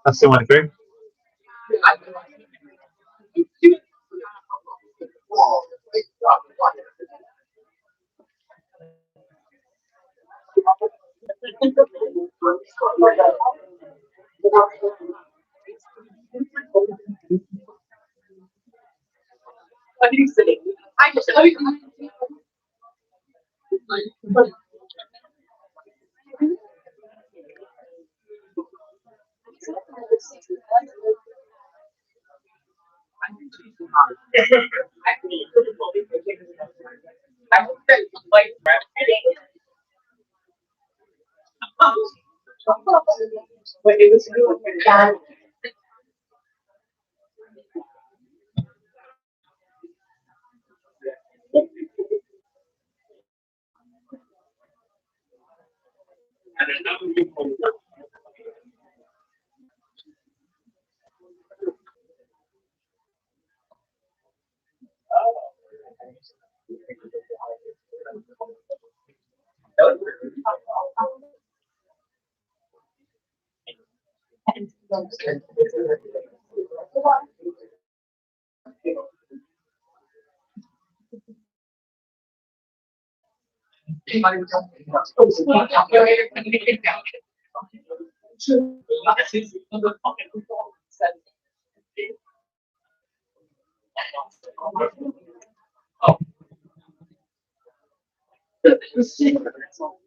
That's the one thing.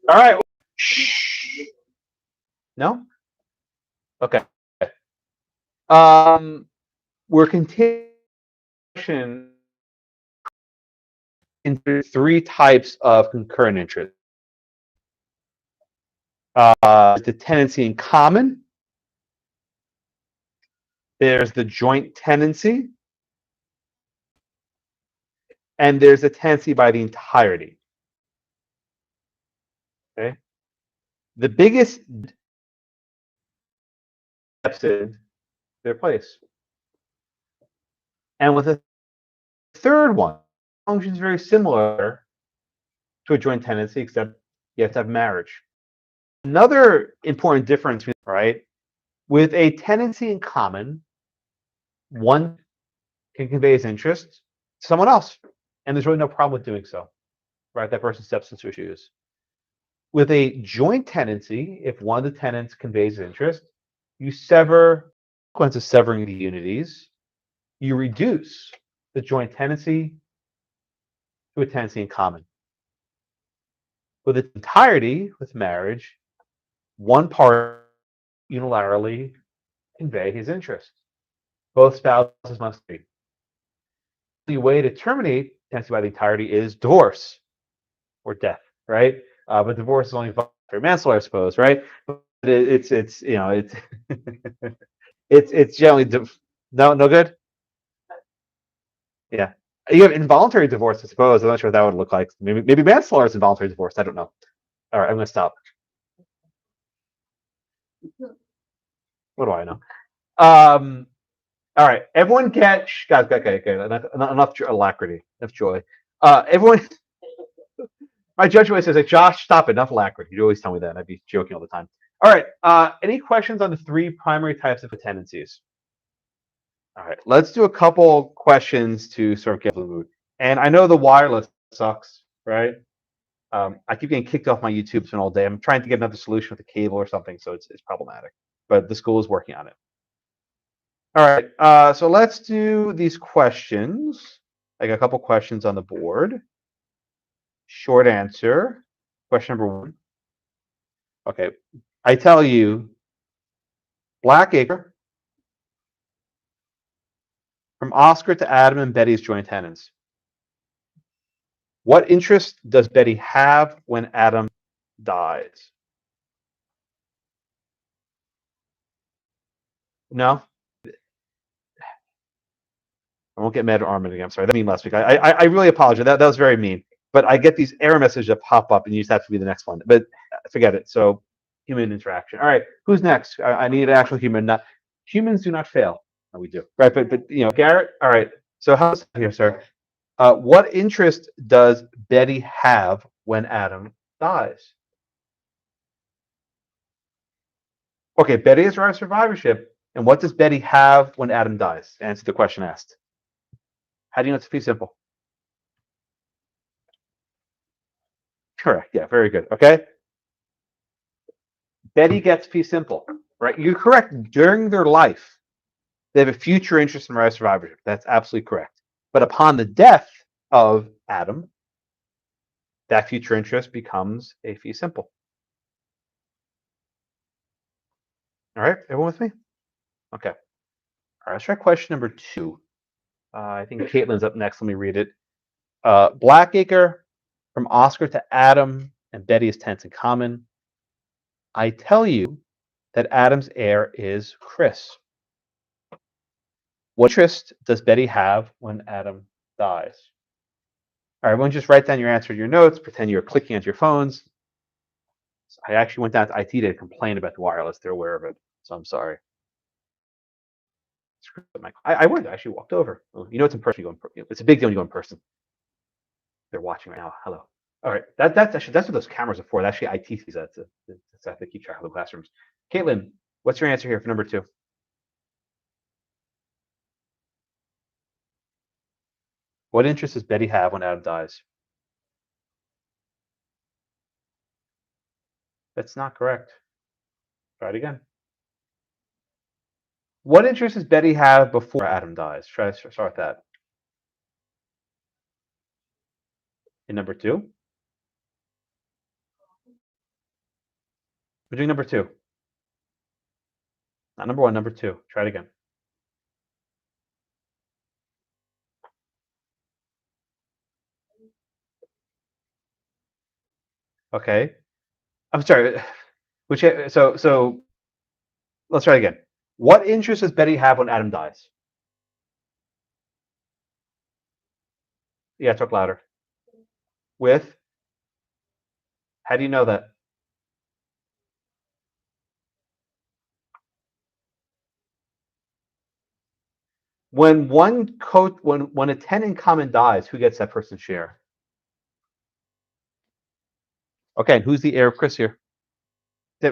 All right. No. Okay. We're continuing into three types of concurrent interest. The tenancy in common. There's the joint tenancy. And there's a tenancy by the entirety. Okay. The biggest steps in their place. And with a third one, functions very similar to a joint tenancy, except you have to have marriage. Another important difference, right? With a tenancy in common, one can convey his interest to someone else, and there's really no problem with doing so, right? That person steps into his shoes. With a joint tenancy, if one of the tenants conveys his interest, you sever, consequence of severing the unities, you reduce the joint tenancy to a tenancy in common. With its entirety, with marriage, one party unilaterally convey his interest. Both spouses must agree. The way to terminate tenancy by the entirety is divorce or death, right? But divorce is only voluntary manslaughter, I suppose, right? But it's you know it's it's generally no good. Yeah, you have involuntary divorce, I suppose. I'm not sure what that would look like. Maybe manslaughter is involuntary divorce. I don't know. All right, I'm gonna stop. What do I know? All right, everyone get guys. Okay, enough alacrity, enough joy. Everyone. My judge always says, like, Josh, stop it, enough alacrity. You always tell me that, and I'd be joking all the time. All right, any questions on the three primary types of tenancies? All right, let's do a couple questions to sort of get the mood. And I know the wireless sucks, right? I keep getting kicked off my YouTube channel all day. I'm trying to get another solution with the cable or something, so it's problematic. But the school is working on it. All right, so let's do these questions. I got a couple questions on the board. Short answer. Question number one. Okay, I tell you, Blackacre, from Oscar to Adam and Betty's joint tenants. What interest does Betty have when Adam dies? No? I won't get mad at Armin again. I'm sorry. That mean last week. I really apologize. That was very mean. But I get these error messages that pop up, and you just have to be the next one. But forget it. So human interaction. All right. Who's next? I need an actual human. Not humans do not fail. No, we do. Right. But you know, Garrett. All right. So how's here, sir? What interest does Betty have when Adam dies? Okay, Betty has right of survivorship. And what does Betty have when Adam dies? Answer the question asked. How do you know it's fee simple? Correct. Yeah, very good. Okay. Betty gets fee simple, right? You're correct. During their life, they have a future interest in right of survivorship. That's absolutely correct. But upon the death of Adam, that future interest becomes a fee simple. All right, everyone with me? Okay. All right, let's try question number 2. I think Caitlin's up next. Let me read it. Blackacre, from Oscar to Adam, and Betty is tense in common. I tell you that Adam's heir is Chris. What interest does Betty have when Adam dies? All right, everyone just write down your answer in your notes. Pretend you're clicking onto your phones. I actually went down to IT to complain about the wireless. They're aware of it, so I'm sorry. I would. I actually walked over. You know, it's in person. It's a big deal when you go in person. They're watching right now. Hello. All right. That's what those cameras are for. That's actually IT sees that to keep track of the classrooms. Caitlin, what's your answer here for number 2? What interest does Betty have when Adam dies? That's not correct. Try it again. What interest does Betty have before Adam dies? Try to start with that. In number 2? We're doing number 2. Not number 1, number 2. Try it again. Okay. I'm sorry. So let's try it again. What interest does Betty have when Adam dies? Yeah, talk louder. With? How do you know that? When when a tenant in common dies, who gets that person's share? Okay, and who's the heir of Chris here?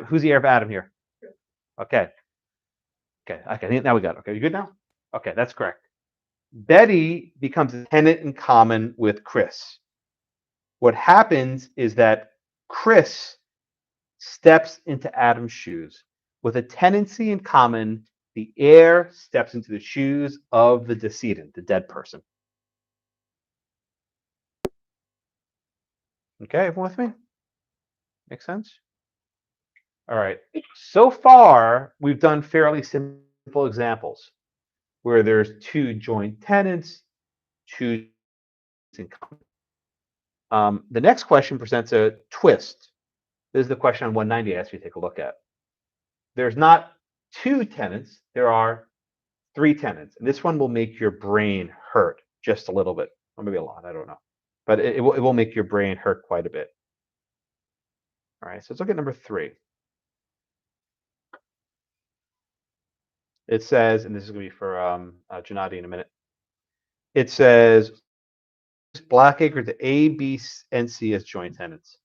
Who's the heir of Adam here? Okay. Okay. Now we got it. Okay, you good now? Okay, that's correct. Betty becomes a tenant in common with Chris. What happens is that Chris steps into Adam's shoes. With a tenancy in common, the heir steps into the shoes of the decedent, the dead person. Okay, everyone with me? Makes sense? All right. So far, we've done fairly simple examples where there's 2 joint tenants, 2 in common. The next question presents a twist. This is the question on 190 I asked you to take a look at. There's not 2 tenants, there are 3 tenants. And this one will make your brain hurt just a little bit, or maybe a lot, I don't know. But it will make your brain hurt quite a bit. All right, so let's look at number 3. It says, and this is going to be for Gennady in a minute. It says Blackacre to A, B, and C as joint tenants.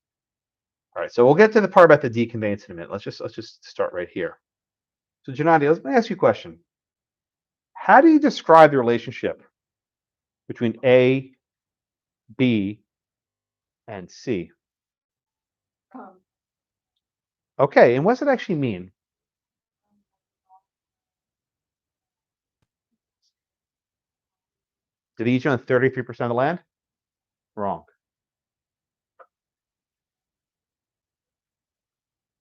All right, so we'll get to the part about the deconveyance in a minute. Let's just start right here. So Gennady, let me ask you a question. How do you describe the relationship between A, B, and C? Okay, and what does it actually mean? Do they each own 33% of the land? Wrong.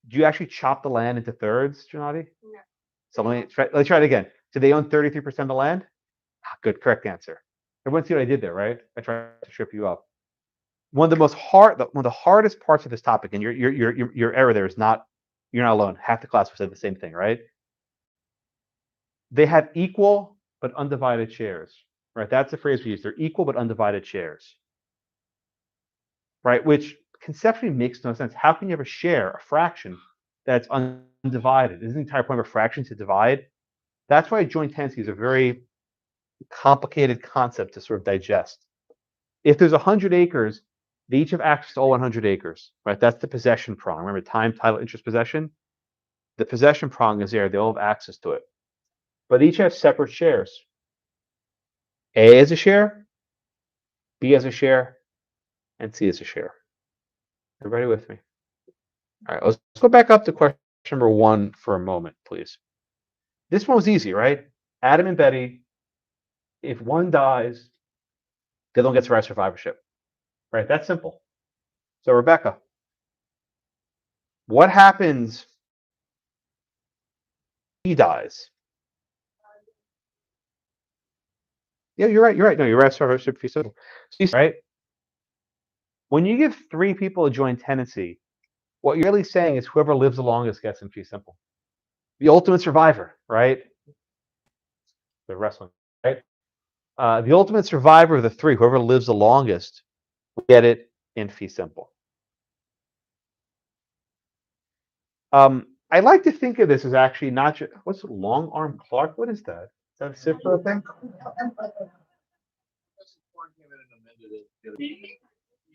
Do you actually chop the land into thirds, Gennady? No. So let's try it again. Do they own 33% of the land? Good, correct answer. Everyone see what I did there, right? I tried to trip you up. One of the hardest parts of this topic, and your error there is not, you're not alone. Half the class said the same thing, right? They have equal but undivided shares, right? That's the phrase we use. They're equal but undivided shares, right? Which conceptually makes no sense. How can you have a share, a fraction, that's undivided? Isn't the entire point of a fraction to divide? That's why joint tenancy is a very complicated concept to sort of digest. If there's 100 acres, they each have access to all 100 acres, right? That's the possession prong. Remember, time, title, interest, possession. The possession prong is there. They all have access to it, but each have separate shares. A has a share, B has a share, and C has a share. Everybody with me? All right, let's go back up to question number 1 for a moment, please. This one was easy, right? Adam and Betty, if one dies, they don't get to right survivorship, right? That's simple. So Rebecca, what happens if he dies? Yeah, you're right. You're right. No, you're right. Survivorship fee simple. Right? When you give 3 people a joint tenancy, what you're really saying is whoever lives the longest gets in fee simple. The ultimate survivor, right? The wrestling, right? The ultimate survivor of the 3, whoever lives the longest, will get it in fee simple. I like to think of this as actually not just what's long arm Clark. What is that? Is that a Cipro thing?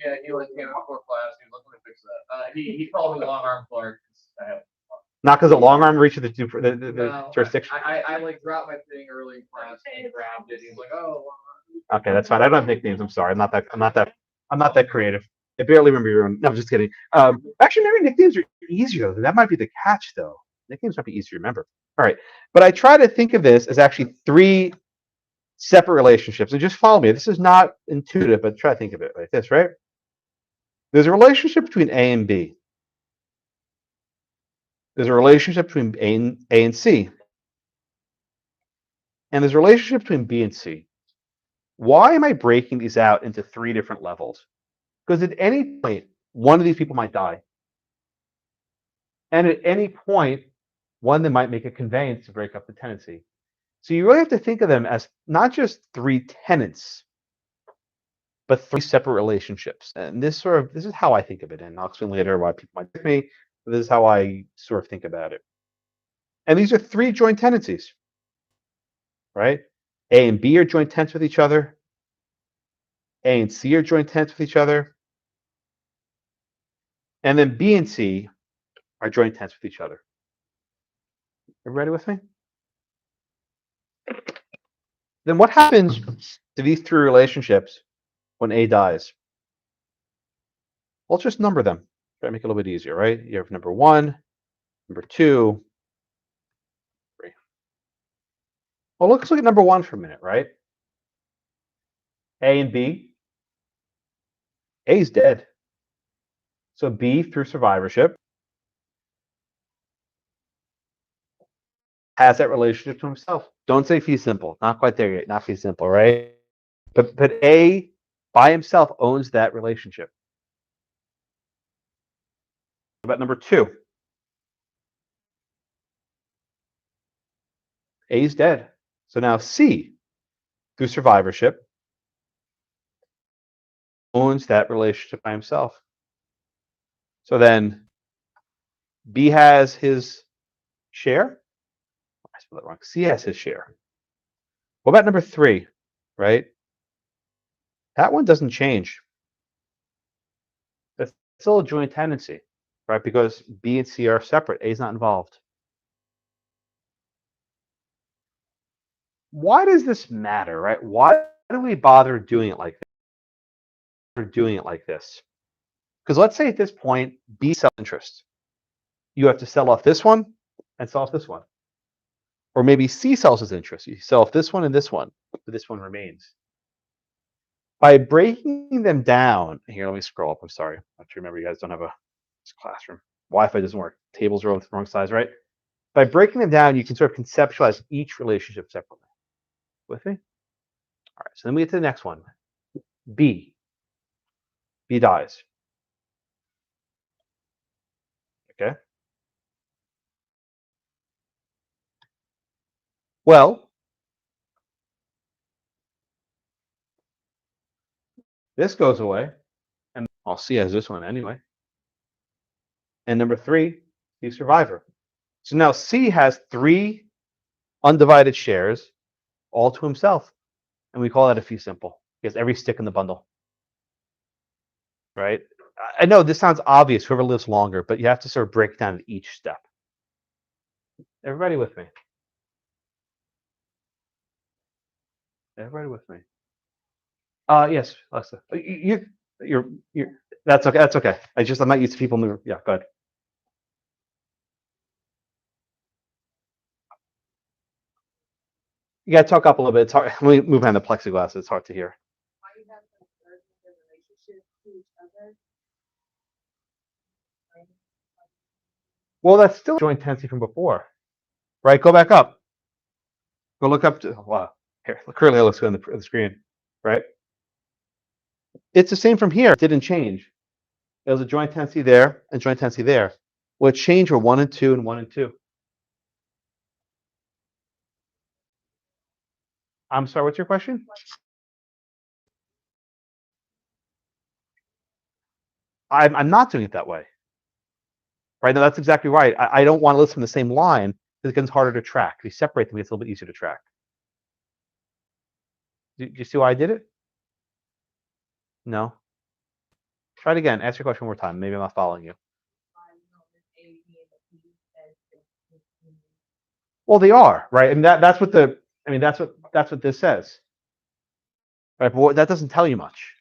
Yeah, he like came out before class. He was looking to fix that. He called me long arm Clark. Not because the long arm reaches the No, jurisdiction. I like dropped my thing early in class and grabbed it. He's like, oh. Okay, that's fine. I don't have nicknames. I'm sorry. I'm not that creative. I barely remember your own. No, I'm just kidding. Actually, maybe nicknames are easier. That might be the catch, though. Nicknames might be easier to remember. All right, but I try to think of this as actually 3 separate relationships. And just follow me. This is not intuitive, but try to think of it like this, right? There's a relationship between A and B. There's a relationship between A and C. And there's a relationship between B and C. Why am I breaking these out into 3 different levels? Because at any point, one of these people might die. And at any point, one of them might make a conveyance to break up the tenancy. So you really have to think of them as not just 3 tenants, but 3 separate relationships. And this is how I think of it. And I'll explain later why people might pick me. But this is how I sort of think about it. And these are 3 joint tenancies, right? A and B are joint tenants with each other. A and C are joint tenants with each other. And then B and C are joint tenants with each other. Everybody with me? Then what happens to these 3 relationships when A dies? Well, let's just number them. Try to make it a little bit easier, right? You have number 1, number 2, 3. Well, let's look at number 1 for a minute, right? A and B. A's dead. So B, through survivorship, has that relationship to himself. Don't say fee simple. Not quite there yet. Not fee simple, right? But A, by himself, owns that relationship. What about number 2? A's dead. So now C, through survivorship, owns that relationship by himself. So then B has his share. I spelled that wrong. C has his share. What about number 3, right? That one doesn't change. That's still a joint tenancy, right? Because B and C are separate. A is not involved. Why does this matter, right? Why do we bother doing it like this? Because let's say at this point, B sells interest. You have to sell off this one and sell off this one. Or maybe C sells his interest. You sell off this one and this one, but this one remains. By breaking them down, here, let me scroll up. I'm sorry. I have to remember you guys don't have a classroom. Wi-Fi doesn't work. Tables are the wrong size, right? By breaking them down, you can sort of conceptualize each relationship separately. With me? All right, so then we get to the next one. B. B dies. Okay. Well, this goes away, and I'll see as this one anyway. And number 3, the survivor. So now C has 3 undivided shares, all to himself, and we call that a fee simple. He has every stick in the bundle. right? I know this sounds obvious, whoever lives longer, but you have to sort of break down each step. Everybody with me? Everybody with me? Yes, Alexa. You're. That's okay. That's okay. I'm not used to people moving. Yeah, go ahead. You gotta talk up a little bit. It's hard. Let me move behind the plexiglass. It's hard to hear. Well, that's still joint tendency from before, right? Go back up. Go look up to. Wow. Here, currently looks good on the screen, right? It's the same from here. It didn't change. There was a joint tendency there and joint tendency there. What changed were 1 and 2 and 1 and 2. I'm sorry. What's your question? I'm not doing it that way. Right now, that's exactly right. I don't want to listen from the same line because it becomes harder to track. If you separate them, it's a little bit easier to track. Do you see why I did it? No. Try it again. Ask your question one more time. Maybe I'm not following you. Well, they are, right? And that's what that's what this says. Right? But that doesn't tell you much.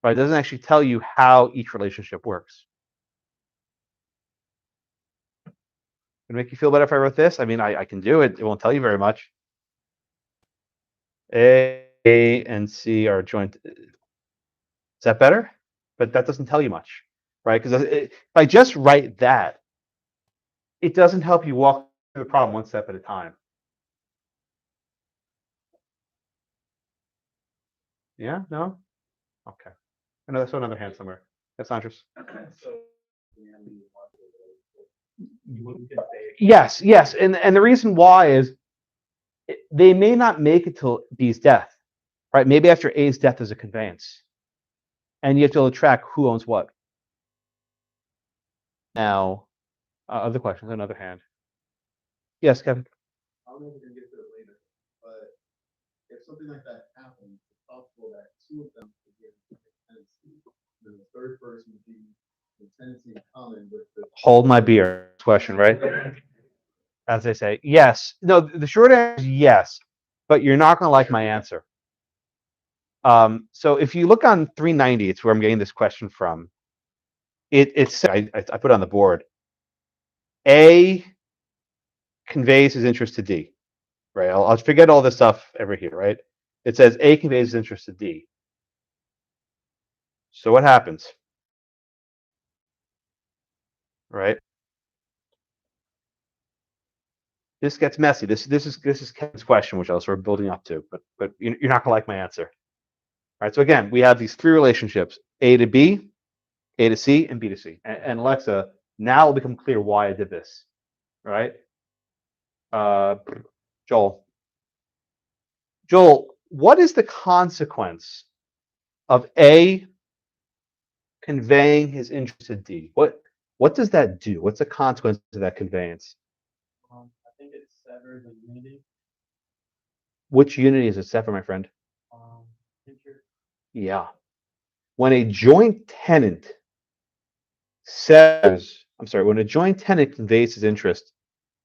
Right? It doesn't actually tell you how each relationship works. Would it make you feel better if I wrote this? I mean, I can do it. It won't tell you very much. A and C are joint. Is that better? But that doesn't tell you much, right? Because if I just write that, it doesn't help you walk through the problem one step at a time. Yeah? No? Okay. I know that's another hand somewhere. That's not just. Yes, yes. And the reason why is they may not make it till B's death, right? Maybe after A's death is a conveyance. And you have to track who owns what. Now, other questions, another hand. Yes, Kevin. I don't know if we're gonna get to it later, but if something like that happens, it's possible that two of them could get a tendency. Then the third person would be the tendency in common with the. Hold my beer question, right? As they say, yes. No, the short answer is yes, but you're not going to like my answer. So if you look on 390, it's where I'm getting this question from. It's I put it on the board. A conveys his interest to D, right? I'll forget all this stuff over here, right? It says A conveys his interest to D. So what happens? Right? This gets messy. This is Kevin's question, which I was sort of building up to, but you're not gonna like my answer. All right. So again, we have these three relationships: A to B, A to C, and B to C. And Alexa, now it'll become clear why I did this. All right. Joel. Joel, what is the consequence of A conveying his interest to D? What does that do? What's the consequence of that conveyance? I think it severs the unity. Which unity is it sever, my friend? Interest. Yeah. When a joint tenant severs, I'm sorry, when a joint tenant conveys his interest,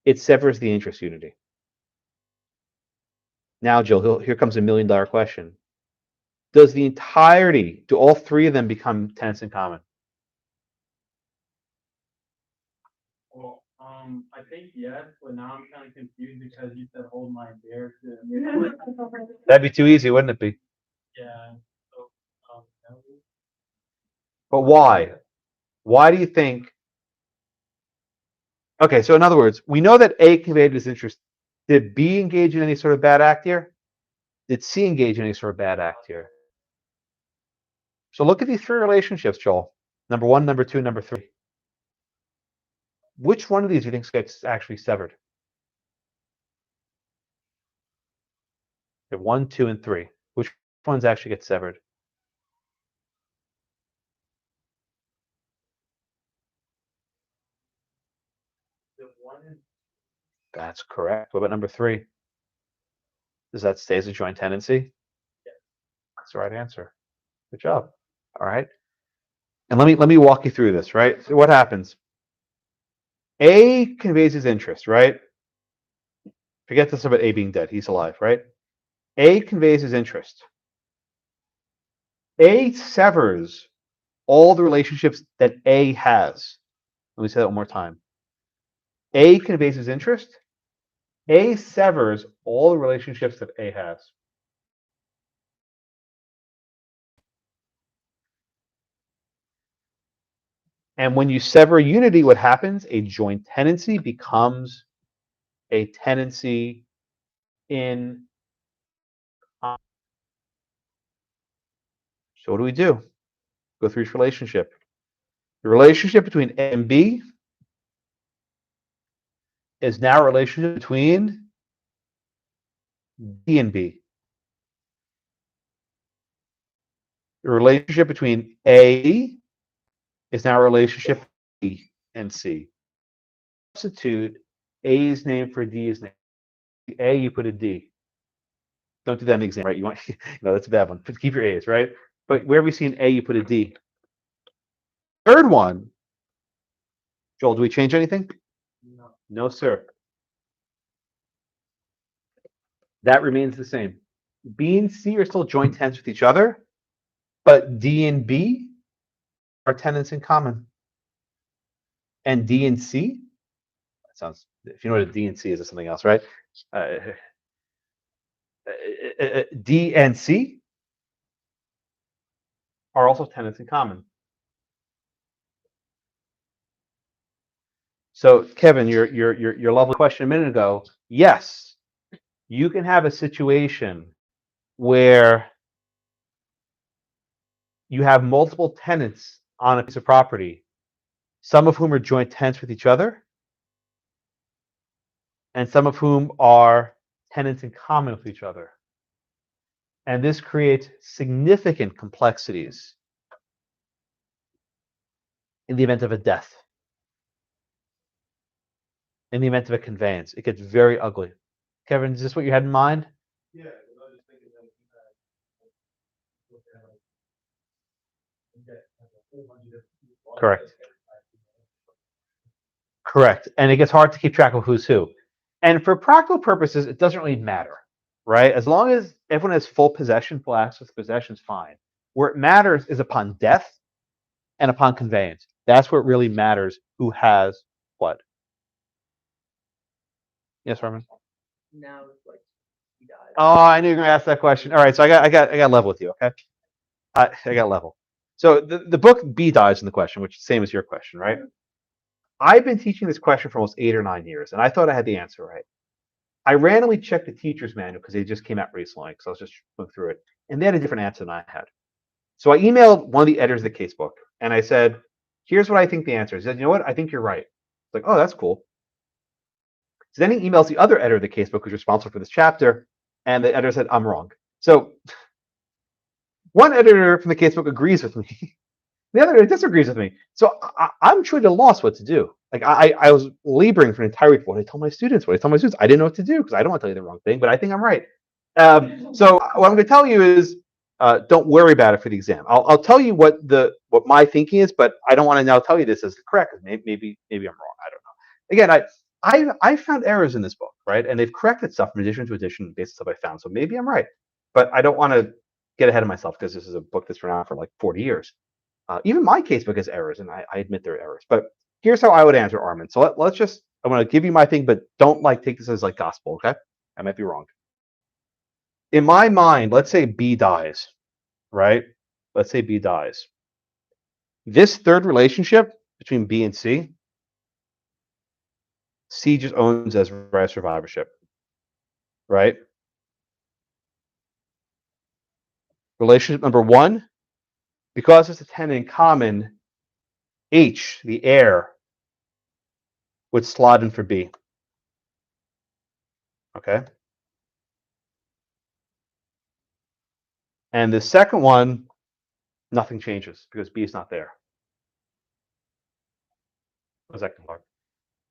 it severs the interest unity. Now, Joel, here comes $1 million question. Do all three of them become tenants in common? Well, I think yes, but now I'm kind of confused because you said hold my beer to. That'd be too easy, wouldn't it be? Yeah. So, But why? Why do you think? Okay, so in other words, we know that A conveyed his interest. Did B engage in any sort of bad act here? Did C engage in any sort of bad act here? So look at these three relationships, Joel. Number 1, number 2, number 3. Which one of these do you think gets actually severed? Okay, 1, 2, and 3. Which ones actually get severed? That's correct. What about number 3? Does that stay as a joint tenancy? That's the right answer. Good job. All right. And let me walk you through this, right? So what happens? A conveys his interest, right? Forget this about A being dead. He's alive, right? A conveys his interest. A severs all the relationships that A has. Let me say that one more time. A conveys his interest. A severs all the relationships that A has. And when you sever unity, what happens? A joint tenancy becomes a tenancy in. So what do we do? Go through each relationship. The relationship between A and B is now a relationship between D and B. The relationship between A is now a relationship between B and C. Substitute A's name for D's name. A, you put a D. Don't do that in the exam, right? You want, that's a bad one. Keep your A's, right? But where have we seen A, you put a D. Third one, Joel, do we change anything? No. No, sir. That remains the same. B and C are still joint tenants with each other, but D and B are tenants in common. And D and C, that sounds, if you know what a D and C is, it's something else, right? D and C are also tenants in common. So, Kevin, your lovely question a minute ago, yes, you can have a situation where you have multiple tenants on a piece of property, some of whom are joint tenants with each other, and some of whom are tenants in common with each other. And this creates significant complexities in the event of a death, in the event of a conveyance. It gets very ugly. Kevin, is this what you had in mind? Yeah, because I was just thinking that you get a whole bunch of different people. Correct. Correct. And it gets hard to keep track of who's who. And for practical purposes, it doesn't really matter, right? As long as everyone has full possession, full access to possession is fine. Where it matters is upon death and upon conveyance. That's where it really matters who has what. Yes, Herman? Now it's like he died. Oh, I knew you were gonna ask that question. All right, so I got level with you, okay? I got level. So the book B dies in the question, which is the same as your question, right? I've been teaching this question for almost 8 or 9 years, and I thought I had the answer right. I randomly checked the teacher's manual because they just came out recently, because I was just going through it, and they had a different answer than I had. So I emailed one of the editors of the casebook, and I said, "Here's what I think the answer is." He said, "You know what? I think you're right." It's like, "Oh, that's cool." So then he emails the other editor of the casebook, who's responsible for this chapter, and the editor said, "I'm wrong." So one editor from the casebook agrees with me. The other disagrees with me. So I'm truly at a loss what to do. Like I was laboring for an entire week. What I told my students, I didn't know what to do because I don't want to tell you the wrong thing, but I think I'm right. So what I'm going to tell you is, don't worry about it for the exam. I'll tell you what my thinking is, but I don't want to now tell you this as correct. Maybe I'm wrong. I don't know. Again, I found errors in this book, right? And they've corrected stuff from edition to edition based on stuff I found. So maybe I'm right, but I don't want to get ahead of myself because this is a book that's been out for like 40 years. Even my casebook has errors, and I admit there are errors. But here's how I would answer, Armin. So let's just, I'm going to give you my thing, but don't take this as like gospel, okay? I might be wrong. In my mind, let's say B dies, right? Let's say B dies. This third relationship between B and C just owns as right of survivorship, right? Relationship number 1, because it's a tenant in common, H, the heir, would slot in for B. Okay. And the second one, nothing changes because B is not there. What does that come apart?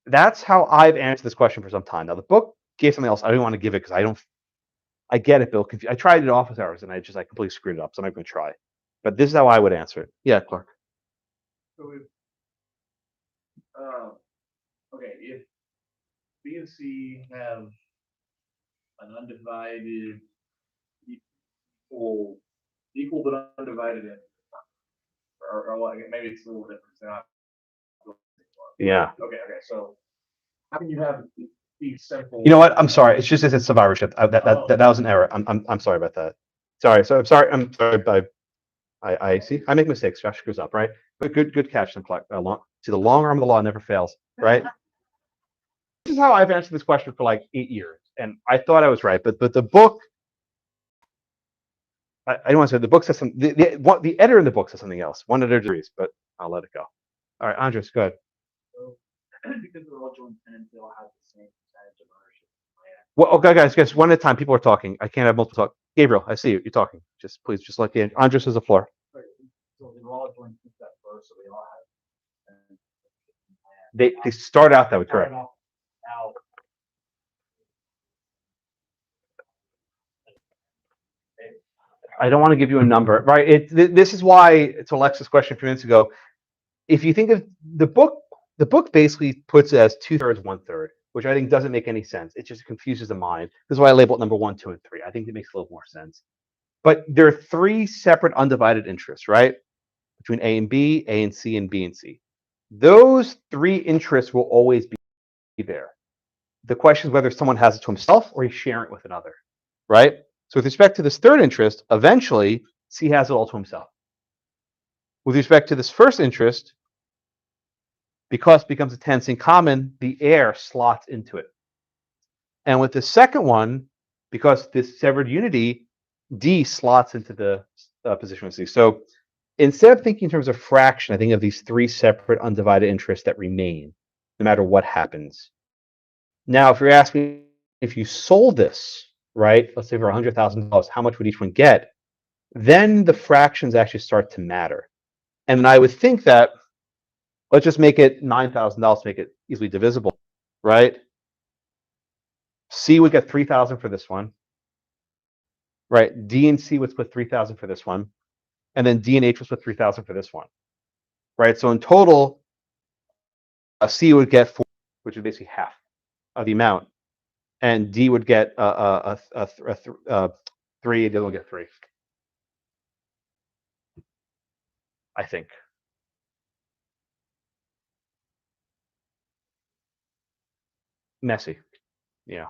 That's how I've answered this question for some time. Now the book gave something else. I didn't want to give it because I get it, Bill. I tried it in office hours and I completely screwed it up. So I'm not going to try. But this is how I would answer it. Yeah, Clark. So if okay, if B and C have an undivided equal but undivided interest, or maybe it's a little different. They're not. Yeah. Okay. So how can you have these simple? You know what? I'm sorry. It's just it's survivorship. That was an error. I'm sorry about that. Sorry. So I'm sorry. I'm sorry. But I see. I make mistakes. Josh screws up, right? But good catch. See, the long arm of the law never fails, right? This is how I've answered this question for like 8 years, and I thought I was right. But the book, I don't want to say the book says something. The editor in the book says something else. One editor agrees, but I'll let it go. All right, Andres, go ahead. So, because they're all joint tenants, they all have the same percentage of ownership. Well, okay, guys, one at a time. People are talking. I can't have multiple talk. Gabriel, I see you. You're talking. Just please, just let Andres has the floor. So they were all joint tenants at first, so they all have. They start out that way, correct? Now, I don't want to give you a number, right? This is why, to Alexa's question a few minutes ago, if you think of the book basically puts it as 2/3, 1/3, which I think doesn't make any sense. It just confuses the mind. This is why I label it number 1, 2, and 3. I think it makes a little more sense. But there are 3 separate undivided interests, right? Between A and B, A and C, and B and C. Those 3 interests will always be there. The question is whether someone has it to himself or he's sharing it with another, right? So with respect to this third interest, eventually C has it all to himself. With respect to this first interest, because it becomes a tenancy in common, the heir slots into it. And with the second one, because this severed unity, D slots into the position of C. So instead of thinking in terms of fraction, I think of these 3 separate undivided interests that remain, no matter what happens. Now, if you're asking if you sold this, right, let's say for $100,000, how much would each one get? Then the fractions actually start to matter. And I would think that, let's just make it $9,000 to make it easily divisible, right? C would get 3,000 for this one, right? D and C would split 3,000 for this one, and then D and H would split 3,000 for this one, right? So in total, C would get 4, which is basically half of the amount, and D would get 3, and the other will get 3. I think. Messy, yeah.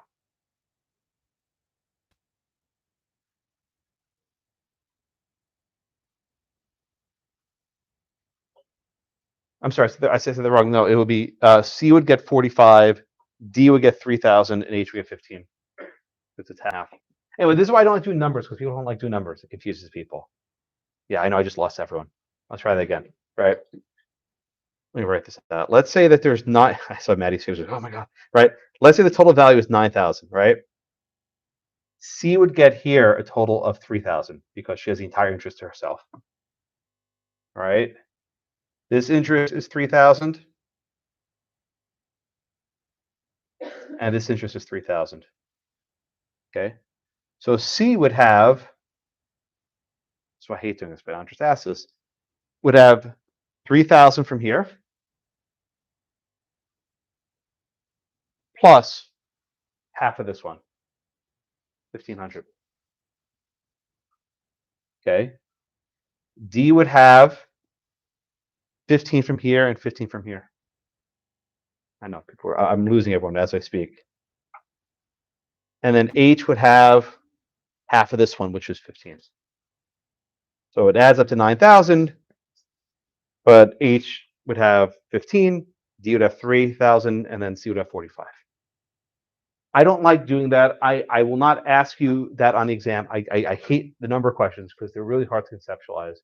I'm sorry, I said the wrong. No, it would be C would get 45, D would get 3,000, and H would get 15. It's half. Anyway, this is why I don't like doing numbers, because people don't like doing numbers. It confuses people. Yeah, I know. I just lost everyone. Let's try that again. Right. Let me write this out. Let's say that there's not. I saw Maddie's face. Oh my god. Right. Let's say the total value is 9,000. Right. C would get here a total of 3,000 because she has the entire interest to herself. All right. This interest is 3,000. And this interest is 3,000. Okay. So C would have, so I hate doing this, but I'll just ask this, would have 3,000 from here plus half of this one, 1,500. Okay. D would have 15 from here and 15 from here. I know people I'm losing everyone as I speak. And then H would have half of this one, which is 15. So it adds up to 9,000, but H would have 15, D would have 3,000, and then C would have 45. I don't like doing that. I will not ask you that on the exam. I hate the number questions because they're really hard to conceptualize.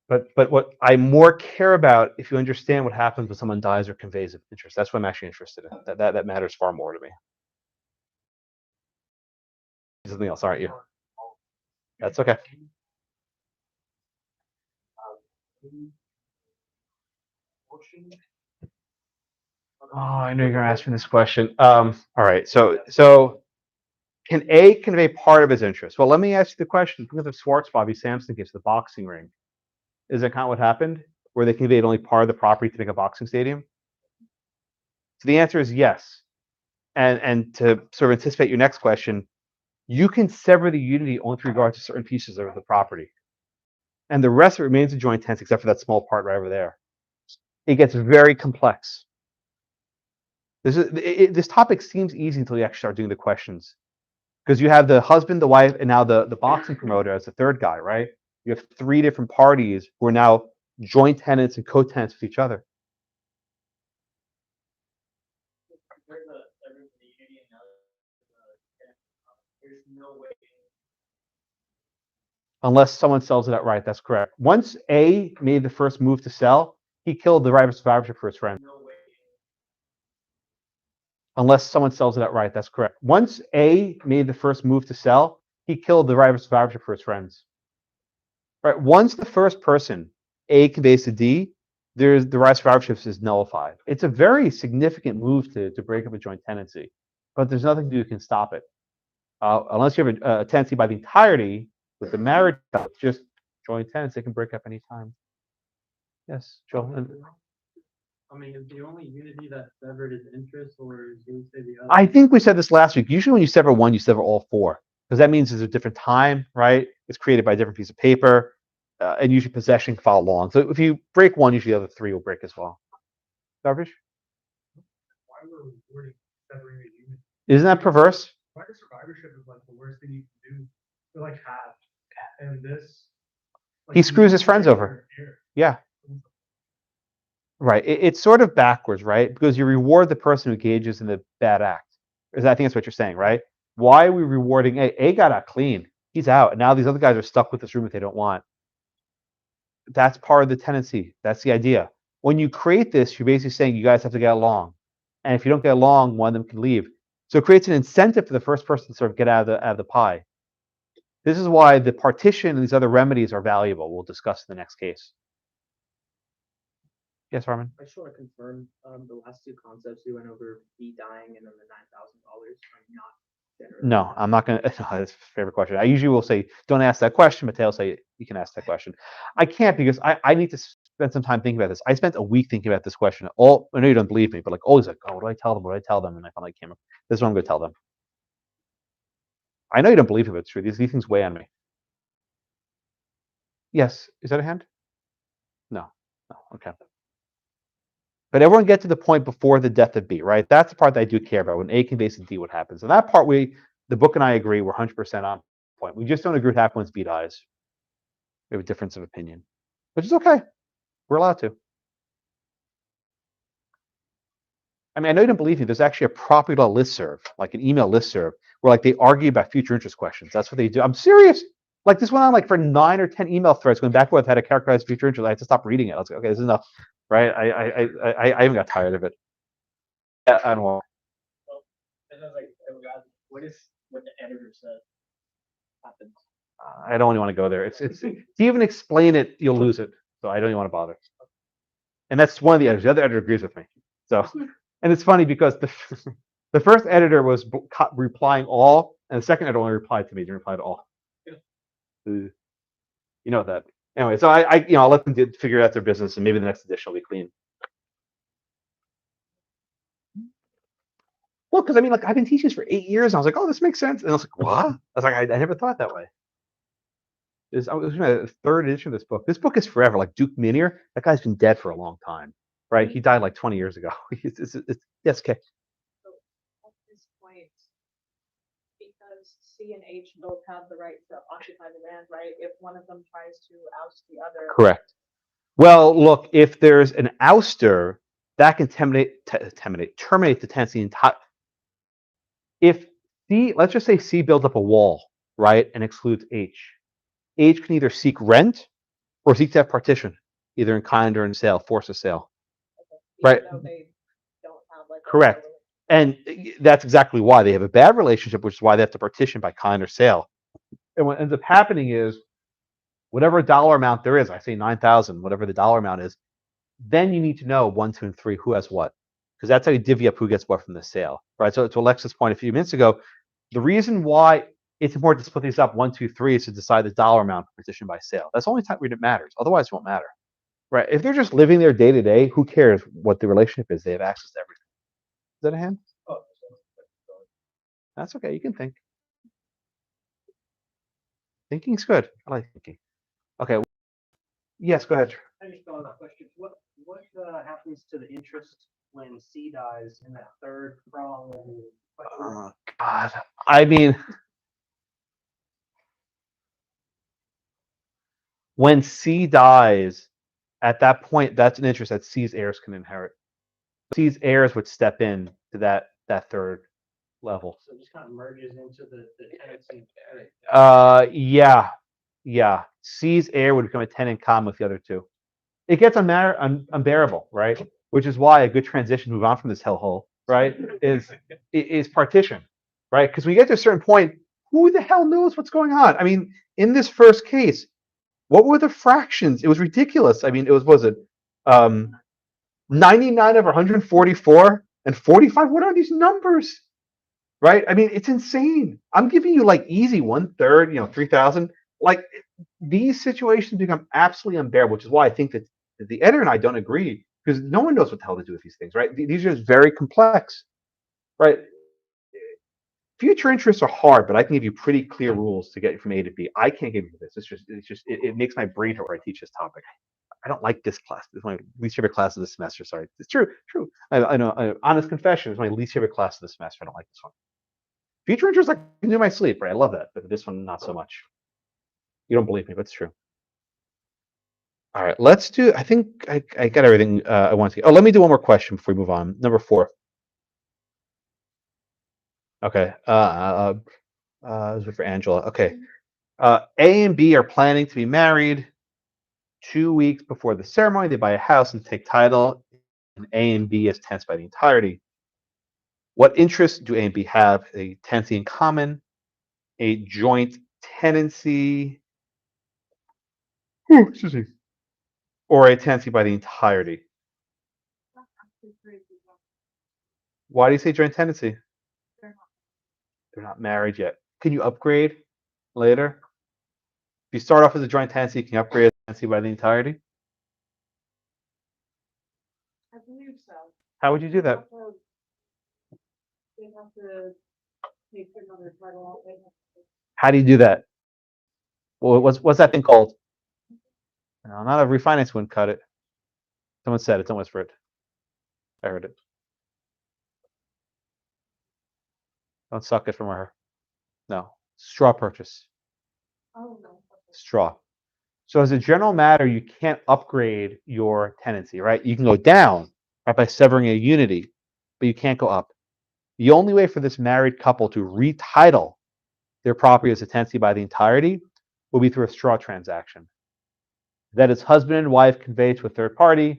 But what I more care about, if you understand what happens when someone dies or conveys of interest, that's what I'm actually interested in. That matters far more to me. Something else, aren't you? That's okay. Oh, I know you're gonna ask me this question. All right, so can A convey part of his interest? Well, let me ask you the question. Think of the Schwartz Bobby Sampson case, the boxing ring. Is that kind of what happened? where they conveyed only part of the property to make a boxing stadium? So the answer is yes. And to sort of anticipate your next question, you can sever the unity only with regard to certain pieces of the property. And the rest remains a joint tenancy except for that small part right over there. It gets very complex. This topic seems easy until you actually start doing the questions. Because you have the husband, the wife, and now the boxing promoter as the third guy, right? You have three different parties who are now joint tenants and co-tenants with each other. There's no way. Unless someone sells it outright, that's correct. Once A made the first move to sell, he killed the right of survivorship for his friend. No way. Unless someone sells it outright, that's correct. Once A made the first move to sell, he killed the right of survivorship for his friends. Right. Once the first person, A, conveys to D, there's the right of survivorship is nullified. It's a very significant move to break up a joint tenancy, but there's nothing to do that can stop it. Unless you have a tenancy by the entirety with the marriage, just joint tenants, they can break up anytime. Yes, Joel. I mean, is the only unity that's severed is interest, or is you say the other? I think we said this last week. Usually when you sever one, you sever all four. Because that means there's a different time, right? It's created by a different piece of paper, and usually possession can follow along. So if you break one, usually the other three will break as well. Garbage? Why we're rewarding severing a unity? Isn't that perverse? Why does survivorship is like the worst thing you can do to like have, and this. Like, He screws his friends over. Yeah. Right. It's sort of backwards, right? Because you reward the person who engages in the bad act. I think that's what you're saying, right? Why are we rewarding A? A got out clean. He's out. And now these other guys are stuck with this room that they don't want. That's part of the tenancy. That's the idea. When you create this, you're basically saying you guys have to get along. And if you don't get along, one of them can leave. So it creates an incentive for the first person to sort of get out of the pie. This is why the partition and these other remedies are valuable. We'll discuss in the next case. Yes, Harmon? I just want to confirm the last two concepts we went over, B dying and then the $9,000 are not generally. No, I'm not going to. That's a favorite question. I usually will say, don't ask that question, but they'll say, you can ask that question. I can't because I need to spend some time thinking about this. I spent a week thinking about this question. I know you don't believe me, but like always like, oh, what do I tell them? What do I tell them? And I finally came up. This is what I'm going to tell them. I know you don't believe me, but it's true. These things weigh on me. Yes. Is that a hand? No. No. Okay. But everyone get to the point before the death of B, right? That's the part that I do care about. When A conveys to D, what happens? And that part, the book and I agree, we're 100% on point. We just don't agree with what happens when B dies. We have a difference of opinion, which is okay. We're allowed to. I mean, I know you don't believe me. There's actually a property law listserv, like an email listserv, where like they argue about future interest questions. That's what they do. I'm serious. Like this went on like for 9 or 10 email threads going back and forth how to characterize future interest. I had to stop reading it. I was like, okay, this is enough. Right? I even got tired of it. Yeah, I don't know. What the editor said happens? I don't even want to go there. It's to even explain it, you'll lose it. So I don't even want to bother. And that's one of the editors. The other editor agrees with me. So, and it's funny because the first editor was replying all, and the second editor only replied to me. Didn't reply to all. You know that. Anyway, so I'll let them figure out their business, and maybe the next edition will be clean. Well, because I mean, like I've been teaching this for 8 years, and I was like, oh, this makes sense. And I was like, what? I was like, I never thought that way. I was my third edition of this book. This book is forever. Like Duke Minier, that guy's been dead for a long time, right? He died like 20 years ago. Yes, okay. So at this point, because C and H both have the right to occupy the land, right? If one of them tries to oust the other. Correct. Well, look, if there's an ouster, that can terminate the tenancy entire. If C, let's just say C builds up a wall, right, and excludes H. H can either seek rent or seek to have partition, either in kind or in sale, force of sale. Okay. Right. Even though they don't have like Correct. And that's exactly why they have a bad relationship, which is why they have to partition by kind or sale. And what ends up happening is whatever dollar amount there is, I say 9,000, whatever the dollar amount is, then you need to know 1, 2, and 3 who has what, because that's how you divvy up who gets what from the sale, right? So to Alexa's point a few minutes ago, the reason why it's important to split these up 1, 2, 3 is to decide the dollar amount for partition by sale. That's the only time when it matters. Otherwise, it won't matter, right? If they're just living their day to day, who cares what the relationship is? They have access to everything. Is that a hand? Oh, That's okay. You can think. Thinking's good. I like thinking. Okay. Yes, go ahead. I just thought of a question. What happens to the interest when C dies in that third prong of the question? Oh, God. I mean, when C dies, at that point, that's an interest that C's heirs can inherit. C's heirs would step in to that third level. So it just kind of merges into the tenancy. Yeah. C's heir would become a tenant in common with the other two. It gets unbearable, right? Which is why a good transition to move on from this hellhole, right, is partition, right? Because when you get to a certain point, who the hell knows what's going on? I mean, in this first case, what were the fractions? It was ridiculous. I mean, it was it 99 over 144 and 45? What are these numbers? Right? I mean, it's insane. I'm giving you like easy 1/3, 3,000. Like these situations become absolutely unbearable, which is why I think that the editor and I don't agree because no one knows what the hell to do with these things, right? These are just very complex, right? Future interests are hard, but I can give you pretty clear rules to get from A to B. I can't give you this. It makes my brain hurt when I teach this topic. I don't like this class. It's my least favorite class of the semester. Sorry, it's true. I know. Honest confession, it's my least favorite class of the semester. I don't like this one. Future interests, I can do my sleep, right? I love that, but this one, not so much. You don't believe me, but it's true. All right, let's do. I think I got everything I want to get. Oh, let me do one more question before we move on. Number 4. Okay. This is for Angela. Okay. A and B are planning to be married. 2 weeks before the ceremony, they buy a house and take title. And A and B as tenants by the entirety. What interests do A and B have? A tenancy in common, a joint tenancy, excuse me, or a tenancy by the entirety. Why do you say joint tenancy? They're not married yet. Can you upgrade later? If you start off as a joint tenancy, you can upgrade as a tenancy by the entirety. I believe so. How would you do that? They have to take another title out. They have to- How do you do that? Well, what's that thing called? No, not a refinance wouldn't cut it. Someone said it. Don't whisper it. I heard it. Don't suck it from her. No. Straw purchase. Oh, no. Straw. So as a general matter, you can't upgrade your tenancy, right? You can go down, right, by severing a unity, but you can't go up. The only way for this married couple to retitle their property as a tenancy by the entirety will be through a straw transaction. That is, husband and wife convey to a third party,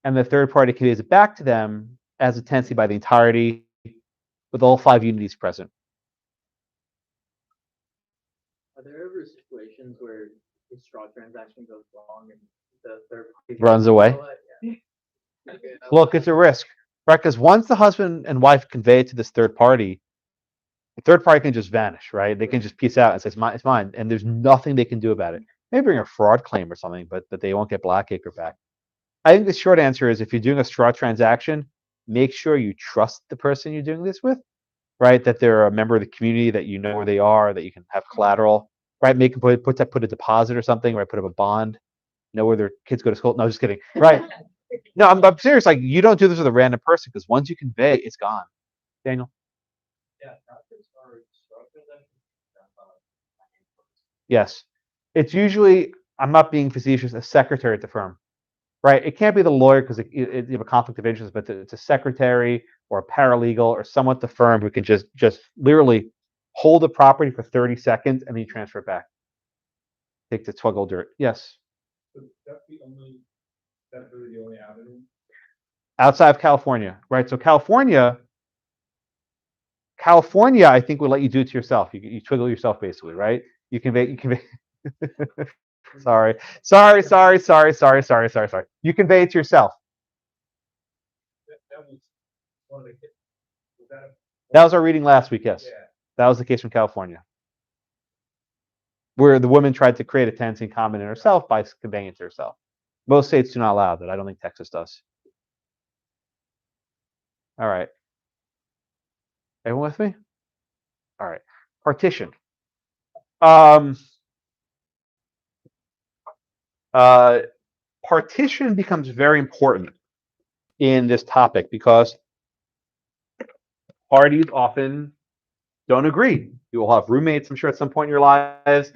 and the third party conveys it back to them as a tenancy by the entirety with all 5 unities present. Are there ever situations where the straw transaction goes wrong and the third party Runs away? You know what? Yeah. Look, it's a risk, right? Because once the husband and wife convey it to this third party, the third party can just vanish, right? They can just peace out and say, it's mine. And there's nothing they can do about it. Maybe bring a fraud claim or something, but they won't get Blackacre back. I think the short answer is if you're doing a straw transaction, make sure you trust the person you're doing this with, right? That they're a member of the community, that you know where they are, that you can have collateral, right? Make them put a deposit or something, right? Put up a bond, know where their kids go to school. No, just kidding, right? No, I'm serious. Like, you don't do this with a random person because once you convey, it's gone. Daniel? Yeah, doctors are instructed them. Yes. It's usually, I'm not being facetious, a secretary at the firm, right? It can't be the lawyer because you have a conflict of interest, but it's a secretary or a paralegal or someone at the firm who can just literally hold the property for 30 seconds and then you transfer it back. Take the twuggle dirt. Yes. So that's really the only avenue. Outside of California, right? So California, I think would let you do it to yourself. You twiggle yourself basically, right? You convey. Sorry. You convey it to yourself. That was one of the. Was that That was our reading last week. Yes, Yeah. that was the case from California, where the woman tried to create a tenancy in common in herself by conveying it to herself. Most states do not allow that. I don't think Texas does. All right. Everyone with me? All right. Partition. Um, Partition becomes very important in this topic because parties often don't agree. You will have roommates, I'm sure, at some point in your lives.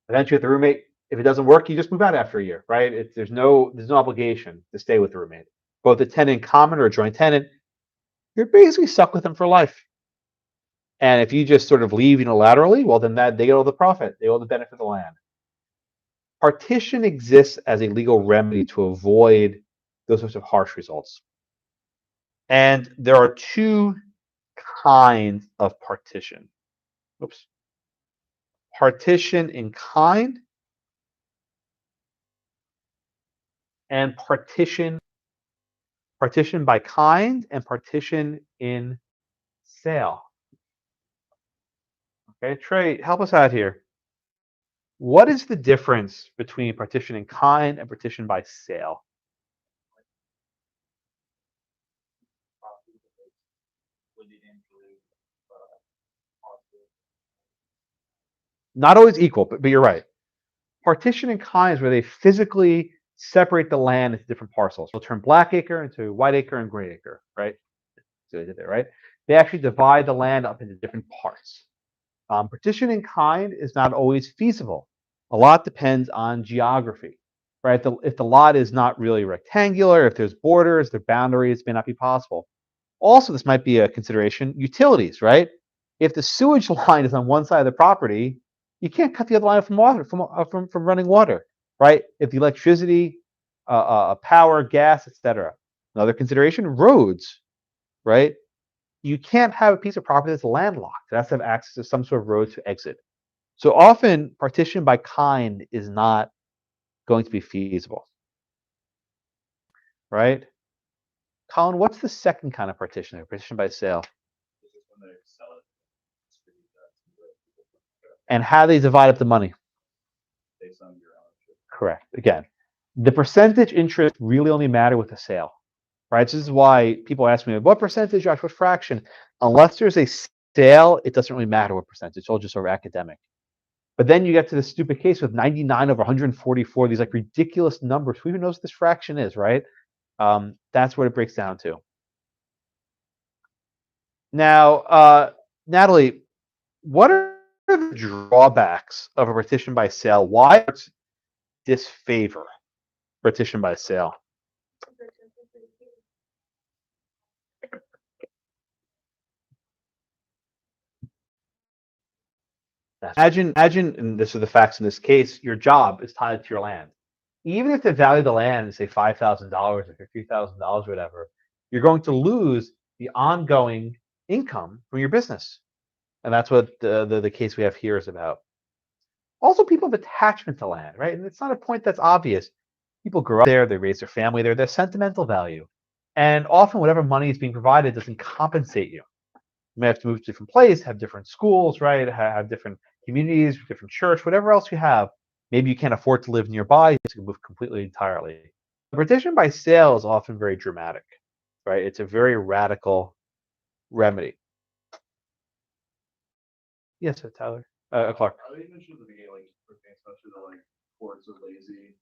Eventually, with the roommate, if it doesn't work, you just move out after a year, right? There's no obligation to stay with the roommate. Both a tenant in common or a joint tenant, you're basically stuck with them for life. And if you just sort of leave unilaterally, well, then they get all the profit, they all the benefit of the land. Partition exists as a legal remedy to avoid those sorts of harsh results. And there are two kinds of partition. Oops. Partition in kind and partition by kind and partition in sale. Okay, Trey, help us out here. What is the difference between partition in kind and partition by sale? Not always equal, but you're right. Partition in kind is where they physically separate the land into different parcels. They'll turn black acre into white acre and gray acre, right? So they did that, right? They actually divide the land up into different parts. Partition in kind is not always feasible. A lot depends on geography, right? If the lot is not really rectangular, if there's borders, there are boundaries, it may not be possible. Also, this might be a consideration, utilities, right? If the sewage line is on one side of the property, you can't cut the other line from water, from running water, right? If the electricity, power, gas, etc. Another consideration, roads, right? You can't have a piece of property that's landlocked. It has to have access to some sort of road to exit. So often, partition by kind is not going to be feasible, right? Colin, what's the second kind of partition? Partition by sale. And how they divide up the money. Correct. Again, the percentage interest really only matter with a sale, right? This is why people ask me, what percentage, Josh, what fraction? Unless there's a sale, it doesn't really matter what percentage. It's all just sort of academic. But then you get to the stupid case with 99 over 144, these like ridiculous numbers. Who even knows what this fraction is, right? That's what it breaks down to. Now, Natalie, what are the drawbacks of a partition by sale? Why disfavor partition by sale? Imagine, and this are the facts in this case, your job is tied to your land. Even if the value of the land is, say, $5,000 or $3,000, whatever, you're going to lose the ongoing income from your business. And that's what the case we have here is about. Also, people have attachment to land, right? And it's not a point that's obvious. People grow up there, they raise their family there, there's sentimental value. And often whatever money is being provided doesn't compensate you. You may have to move to a different place, have different schools, right? Have different communities, different church, whatever else you have. Maybe you can't afford to live nearby, you have to move completely entirely. The partition by sale is often very dramatic, right? It's a very radical remedy. Yes, sir, Tyler. Clark. I think mentioned at the beginning, like, especially the like courts are lazy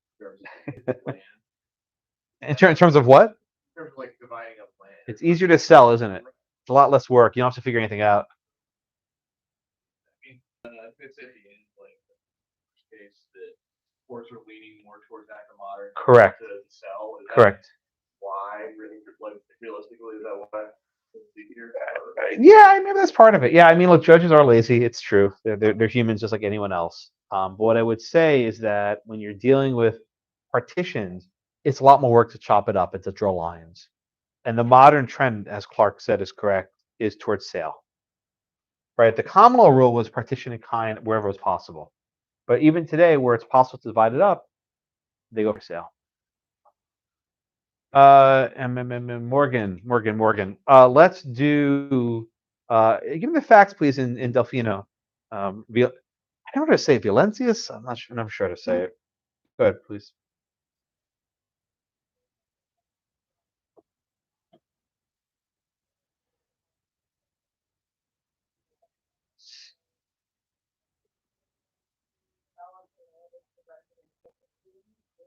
in terms of what? In terms of like dividing up land. It's easier to sell, isn't it? It's a lot less work. You don't have to figure anything out. I mean, it's at the end, like, the case that courts are leaning more towards active modern. Correct. To sell. Correct. Why? Like, realistically, is that why? Yeah, I mean that's part of it. Yeah, I mean, look, judges are lazy. It's true. They're humans just like anyone else. But what I would say is that when you're dealing with partitions, it's a lot more work to chop it up and to draw lines. And the modern trend, as Clark said, is correct, is towards sale. Right? The common law rule was partition in kind wherever it was possible. But even today, where it's possible to divide it up, they go for sale. Morgan. Let's do. Give me the facts, please, in Delfino. I don't know how to say Valencius. I'm not sure how to say it. Go ahead, please.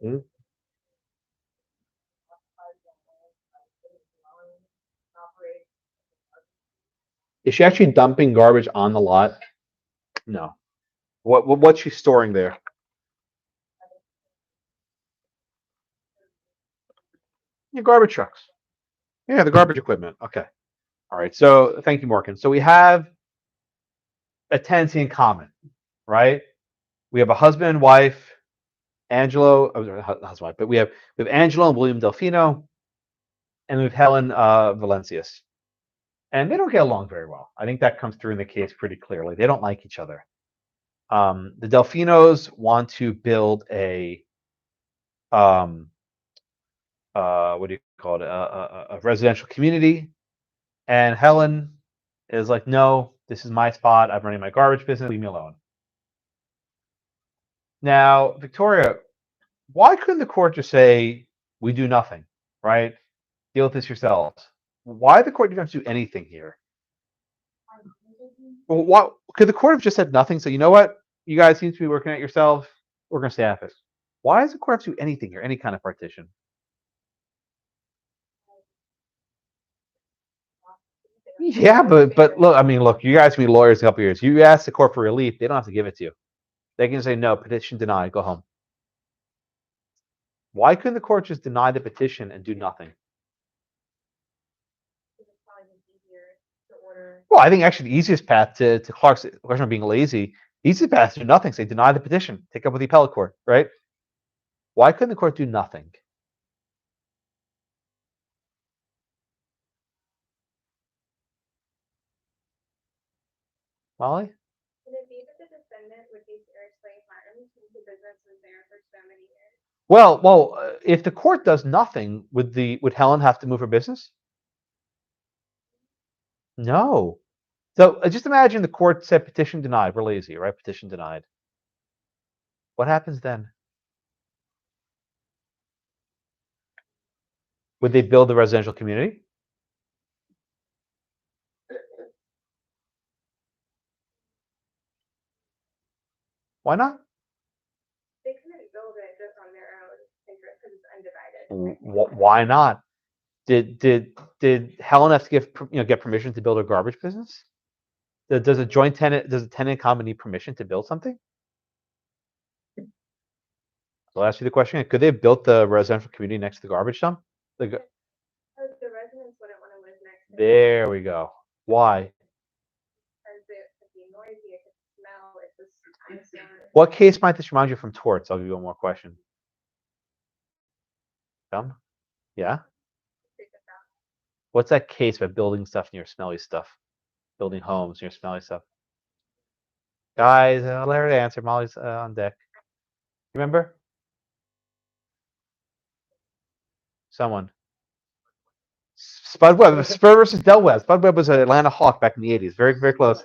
Hmm? Is she actually dumping garbage on the lot? No. What's she storing there? Yeah, garbage trucks. Yeah, the garbage equipment. Okay. All right. So thank you, Morgan. So we have a tenancy in common, right? We have a husband and wife, Angelo. Oh, sorry, husband wife, but we have Angelo and William Delfino, and we have Helen Valencius, and they don't get along very well. I think that comes through in the case pretty clearly. They don't like each other. The Delfinos want to build a what do you call it? A residential community, and Helen is like, no, this is my spot. I'm running my garbage business. Leave me alone. Now, Victoria, why couldn't the court just say, we do nothing, right? Deal with this yourselves. Why the court didn't have to do anything here? Well, what could the court have just said nothing? So you know what? You guys seem to be working at yourself. We're going to stay at it. Why does the court have to do anything here? Any kind of partition? Yeah, but look, I mean, look, you guys be lawyers a couple years. You ask the court for relief, they don't have to give it to you. They can say no, petition denied, go home. Why couldn't the court just deny the petition and do nothing? Well, I think actually the easiest path to Clark's question of being lazy, the easiest path to do nothing, say deny the petition, take up with the appellate court, right? Why couldn't the court do nothing? Molly? Would it be that the defendant would be seriously harmed since the business was there for so many years? Well, if the court does nothing, would Helen have to move her business? No. So just imagine the court said petition denied. We're lazy, right? Petition denied. What happens then? Would they build the residential community? Why not? They couldn't build it just on their own interest because it's undivided. Why not? Did Helen have to get permission to build a garbage business? Does a tenant in common need permission to build something? So I'll ask you the question: could they have built the residential community next to the garbage dump? The residents wouldn't want to live next to it There we go. Why? because it could be noisy, it could smell, it's just eyesore. What case might this remind you from torts? I'll give you one more question. Come? Yeah? What's that case about building stuff near smelly stuff? Building homes near smelly stuff. Guys, Larry answer. Molly's on deck. Remember? Someone. Spud Webb. Spur versus Del Webb. Spud Webb was an Atlanta Hawk back in the 80s. Very, very close.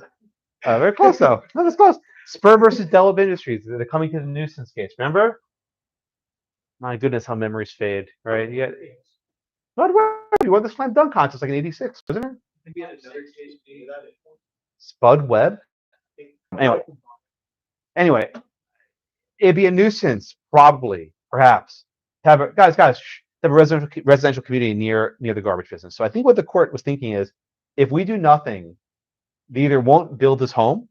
Very close, though. No, that's close. Spur versus Del Webb Industries. They're coming to the nuisance case. Remember? My goodness, how memories fade, right? Yeah. Spud Webb. You won the slam dunk contest like in '86, wasn't it? Spud Webb. Anyway, it'd be a nuisance, probably, perhaps. Have a residential community near the garbage business. So I think what the court was thinking is, if we do nothing, they either won't build this home,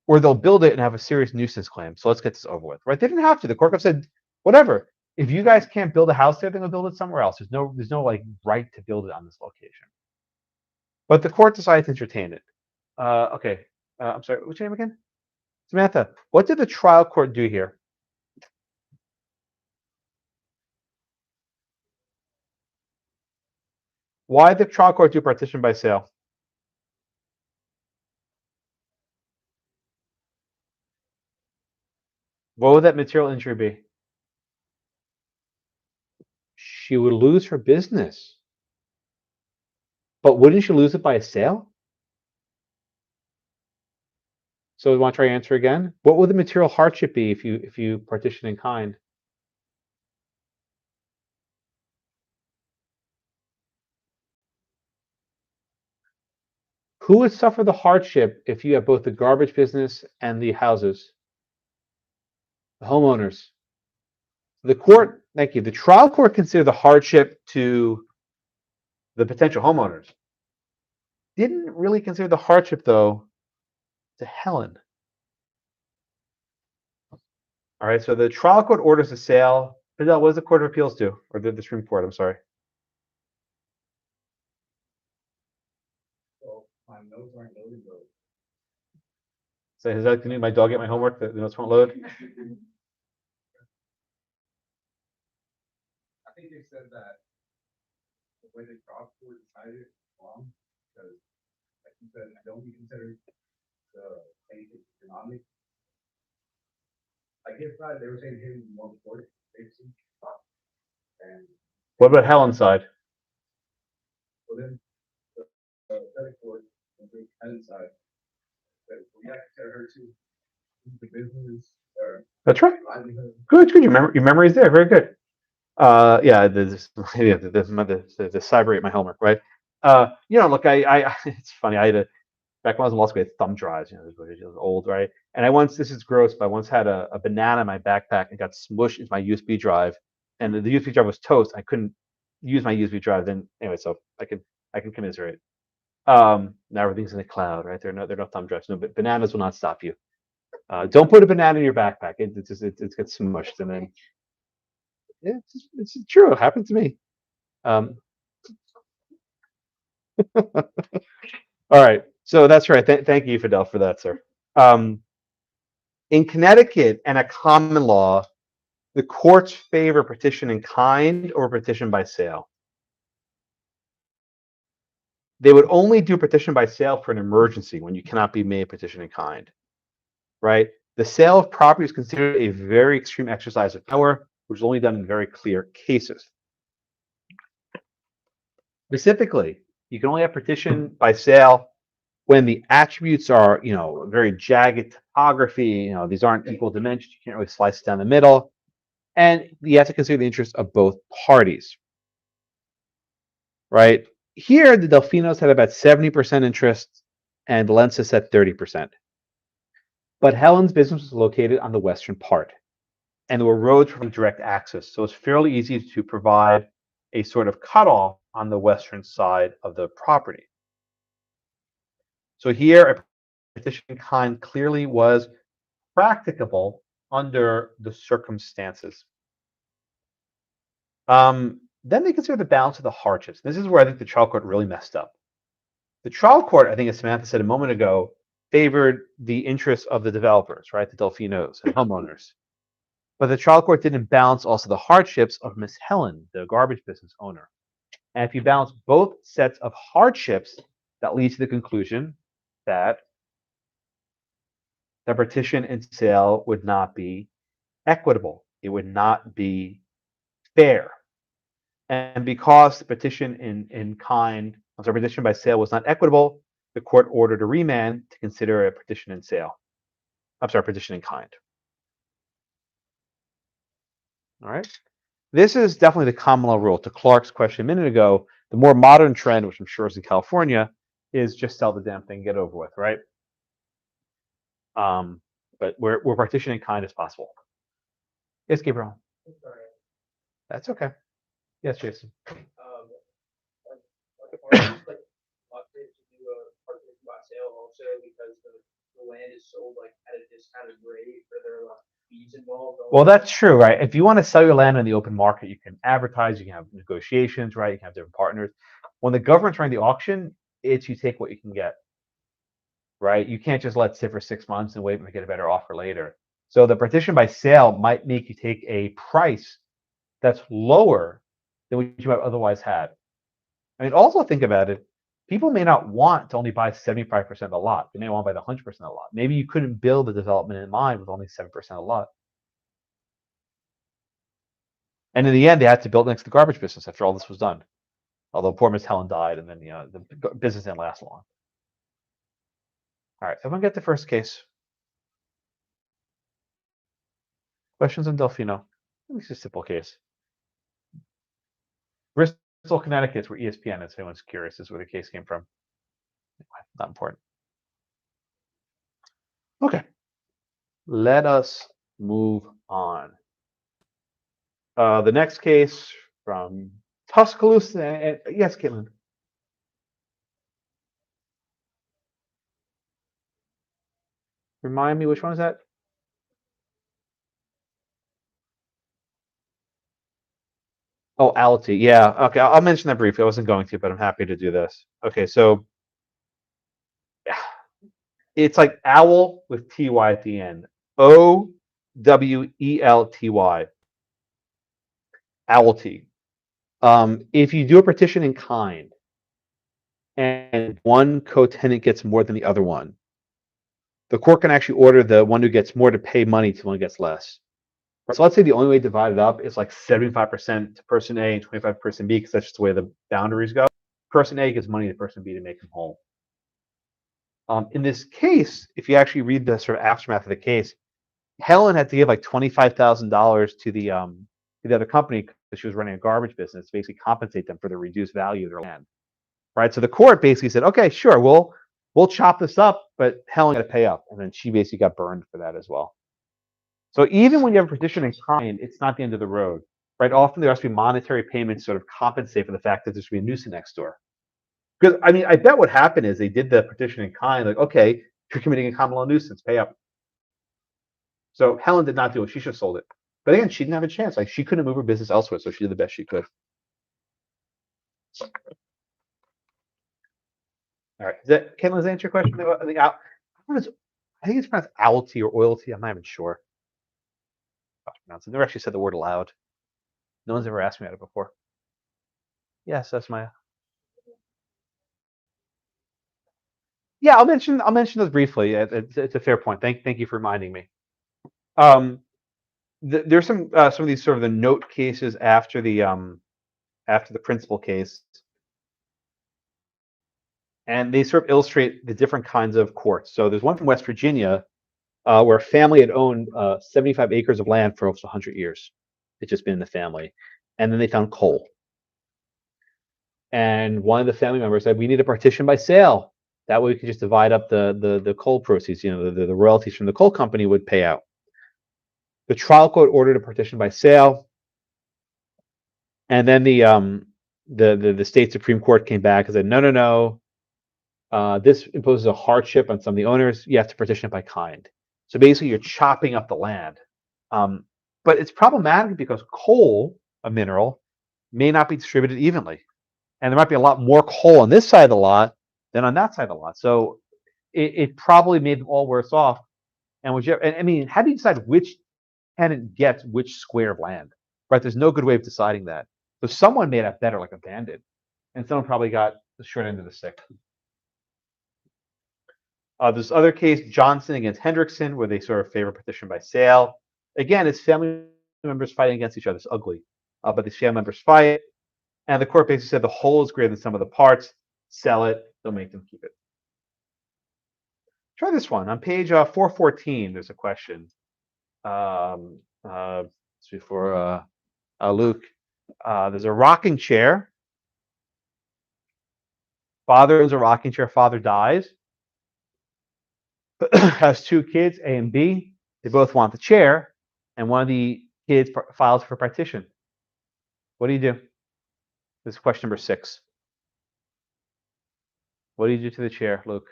or they'll build it and have a serious nuisance claim. So let's get this over with, right? They didn't have to. The court could have said, whatever. If you guys can't build a house there, then they'll build it somewhere else. There's no like right to build it on this location. But the court decided to entertain it. Okay. I'm sorry. What's your name again? Samantha. What did the trial court do here? Why did the trial court do partition by sale? What would that material injury be? She would lose her business. But wouldn't she lose it by a sale? So we want to try your answer again? What would the material hardship be if you partition in kind? Who would suffer the hardship if you have both the garbage business and the houses? The homeowners. The court, thank you. The trial court considered the hardship to the potential homeowners. Didn't really consider the hardship though to Helen. All right, so the trial court orders a sale. Fidel, what does the Court of Appeals do? Or the Supreme Court, I'm sorry. So my notes aren't loading though. So is that my dog get my homework? The notes won't load? I think they said that the way the trial court decided it was wrong, because like you said, I don't be considered the basic economic. Like his side, they were saying him more important, basically. And What about Helen's side? so then the other court, on the Helen's side, said, we have to consider her too. The business or That's right. livelihood. Good. Your memory is there. Very good. Yeah, the cyber ate my homework, right? Look, it's funny. I had back when I was in law school, I had thumb drives. It was old, right? And this is gross, but I once had a banana in my backpack and got smushed into my USB drive, and the USB drive was toast. I couldn't use my USB drive. Then anyway, so I can commiserate. Now everything's in the cloud, right? There are no thumb drives. No, but bananas will not stop you. Don't put a banana in your backpack. It gets smushed, and then it's true. It happened to me. All right. So that's right. Thank you, Fidel, for that, sir. In Connecticut and a common law, the courts favor petition in kind or petition by sale. They would only do petition by sale for an emergency when you cannot be made petition in kind, right? The sale of property is considered a very extreme exercise of power, which is only done in very clear cases. Specifically, you can only have petition by sale when the attributes are, very jagged topography. These aren't equal dimensions. You can't really slice it down the middle, and you have to consider the interests of both parties, right? Here, the Delfinos had about 70% interest, and Lensis had 30%. But Helen's business was located on the western part, and there were roads from direct access, so it's fairly easy to provide a sort of cutoff on the western side of the property. So here, a petition in kind clearly was practicable under the circumstances. Then they consider the balance of the hardships. This is where I think the trial court really messed up. The trial court, I think, as Samantha said a moment ago, favored the interests of the developers, right? The Delfinos and homeowners. But the trial court didn't balance also the hardships of Miss Helen, the garbage business owner. And if you balance both sets of hardships, that leads to the conclusion that the petition and sale would not be equitable. It would not be fair. And because the petition petition by sale was not equitable, the court ordered a remand to consider a petition in sale. Petition in kind. All right. This is definitely the common law rule. To Clark's question a minute ago, the more modern trend, which I'm sure is in California, is just sell the damn thing, get over with, right? But where partition in kind is possible. Yes, Gabriel. Sorry. That's okay. Yes, Jason. Like opted to do a partition by sale also because the land is sold like at a discounted rate for their fees involved. Well, that's true, right? If you want to sell your land in the open market, you can advertise, you can have negotiations, right? You can have different partners. When the government's running the auction, it's you take what you can get, right? You can't just let it sit for 6 months and wait and get a better offer later. So the partition by sale might make you take a price that's lower than what you might otherwise had. I mean, also think about it. People may not want to only buy 75% of the lot. They may want to buy the 100% of the lot. Maybe you couldn't build the development in mind with only 7% of the lot. And in the end, they had to build next to the garbage business after all this was done. Although poor Miss Helen died, and then the business didn't last long. All right, everyone get the first case. Questions on Delfino? This is a simple case. Bristol, Connecticut is where ESPN is. If anyone's curious, is where the case came from. Not important. Okay. Let us move on. The next case from Tuscaloosa. Yes, Caitlin. Remind me, which one is that? Oh, Alty. Yeah. Okay, I'll mention that briefly. I wasn't going to, but I'm happy to do this. Okay, so it's like owl with ty at the end. Owelty. Owlty. If you do a partition in kind, and one co-tenant gets more than the other one, the court can actually order the one who gets more to pay money to the one who gets less. So let's say the only way to divide it up is like 75% to person A and 25% to person B, because that's just the way the boundaries go. Person A gives money to person B to make them whole. In this case, if you actually read the sort of aftermath of the case, Helen had to give like $25,000 to the other company because she was running a garbage business, to basically compensate them for the reduced value of their land. Right. So the court basically said, okay, sure, we'll chop this up, but Helen got to pay up, and then she basically got burned for that as well. So even when you have a partition in kind, it's not the end of the road, right? Often there has to be monetary payments to sort of compensate for the fact that there's going to be a nuisance next door. Because I mean, I bet what happened is they did the partition in kind, like, okay, you're committing a common law nuisance, pay up. So Helen did not do it; she should have sold it. But again, she didn't have a chance. Like, she couldn't move her business elsewhere, so she did the best she could. All right, Caitlin, does that answer your question about the owl? I think it's pronounced owlty or oilty. I'm not even sure how to pronounce it. Never actually said the word aloud. No one's ever asked me about it before. Yes, that's my. Yeah, I'll mention those briefly. It's a fair point. Thank you for reminding me. There's some of these sort of the note cases after the principal case, and they sort of illustrate the different kinds of courts. So there's one from West Virginia where a family had owned 75 acres of land for almost 100 years. It's just been in the family, and then they found coal. And one of the family members said, "We need a partition by sale. That way we could just divide up the coal proceeds. You know, the royalties from the coal company would pay out." The trial court ordered a partition by sale, and then the state Supreme Court came back and said, no. This imposes a hardship on some of the owners. You have to partition it by kind. So basically, you're chopping up the land. But it's problematic because coal, a mineral, may not be distributed evenly. And there might be a lot more coal on this side of the lot than on that side of the lot. So it probably made them all worse off. And I mean, how do you decide which tenant gets which square of land? Right? There's no good way of deciding that. So someone made it better, like a bandit, and someone probably got the short end of the stick. This other case, Johnson against Hendrickson, where they sort of favor partition by sale. Again, it's family members fighting against each other. It's ugly. But these family members fight, and the court basically said the whole is greater than some of the parts. Sell it. Don't make them keep it. Try this one. On page 414, there's a question. For Luke. There's a rocking chair. Father owns a rocking chair. Father dies. Has two kids, A and B. They both want the chair, and one of the kids files for partition. What do you do? This is question number 6. What do you do to the chair, Luke?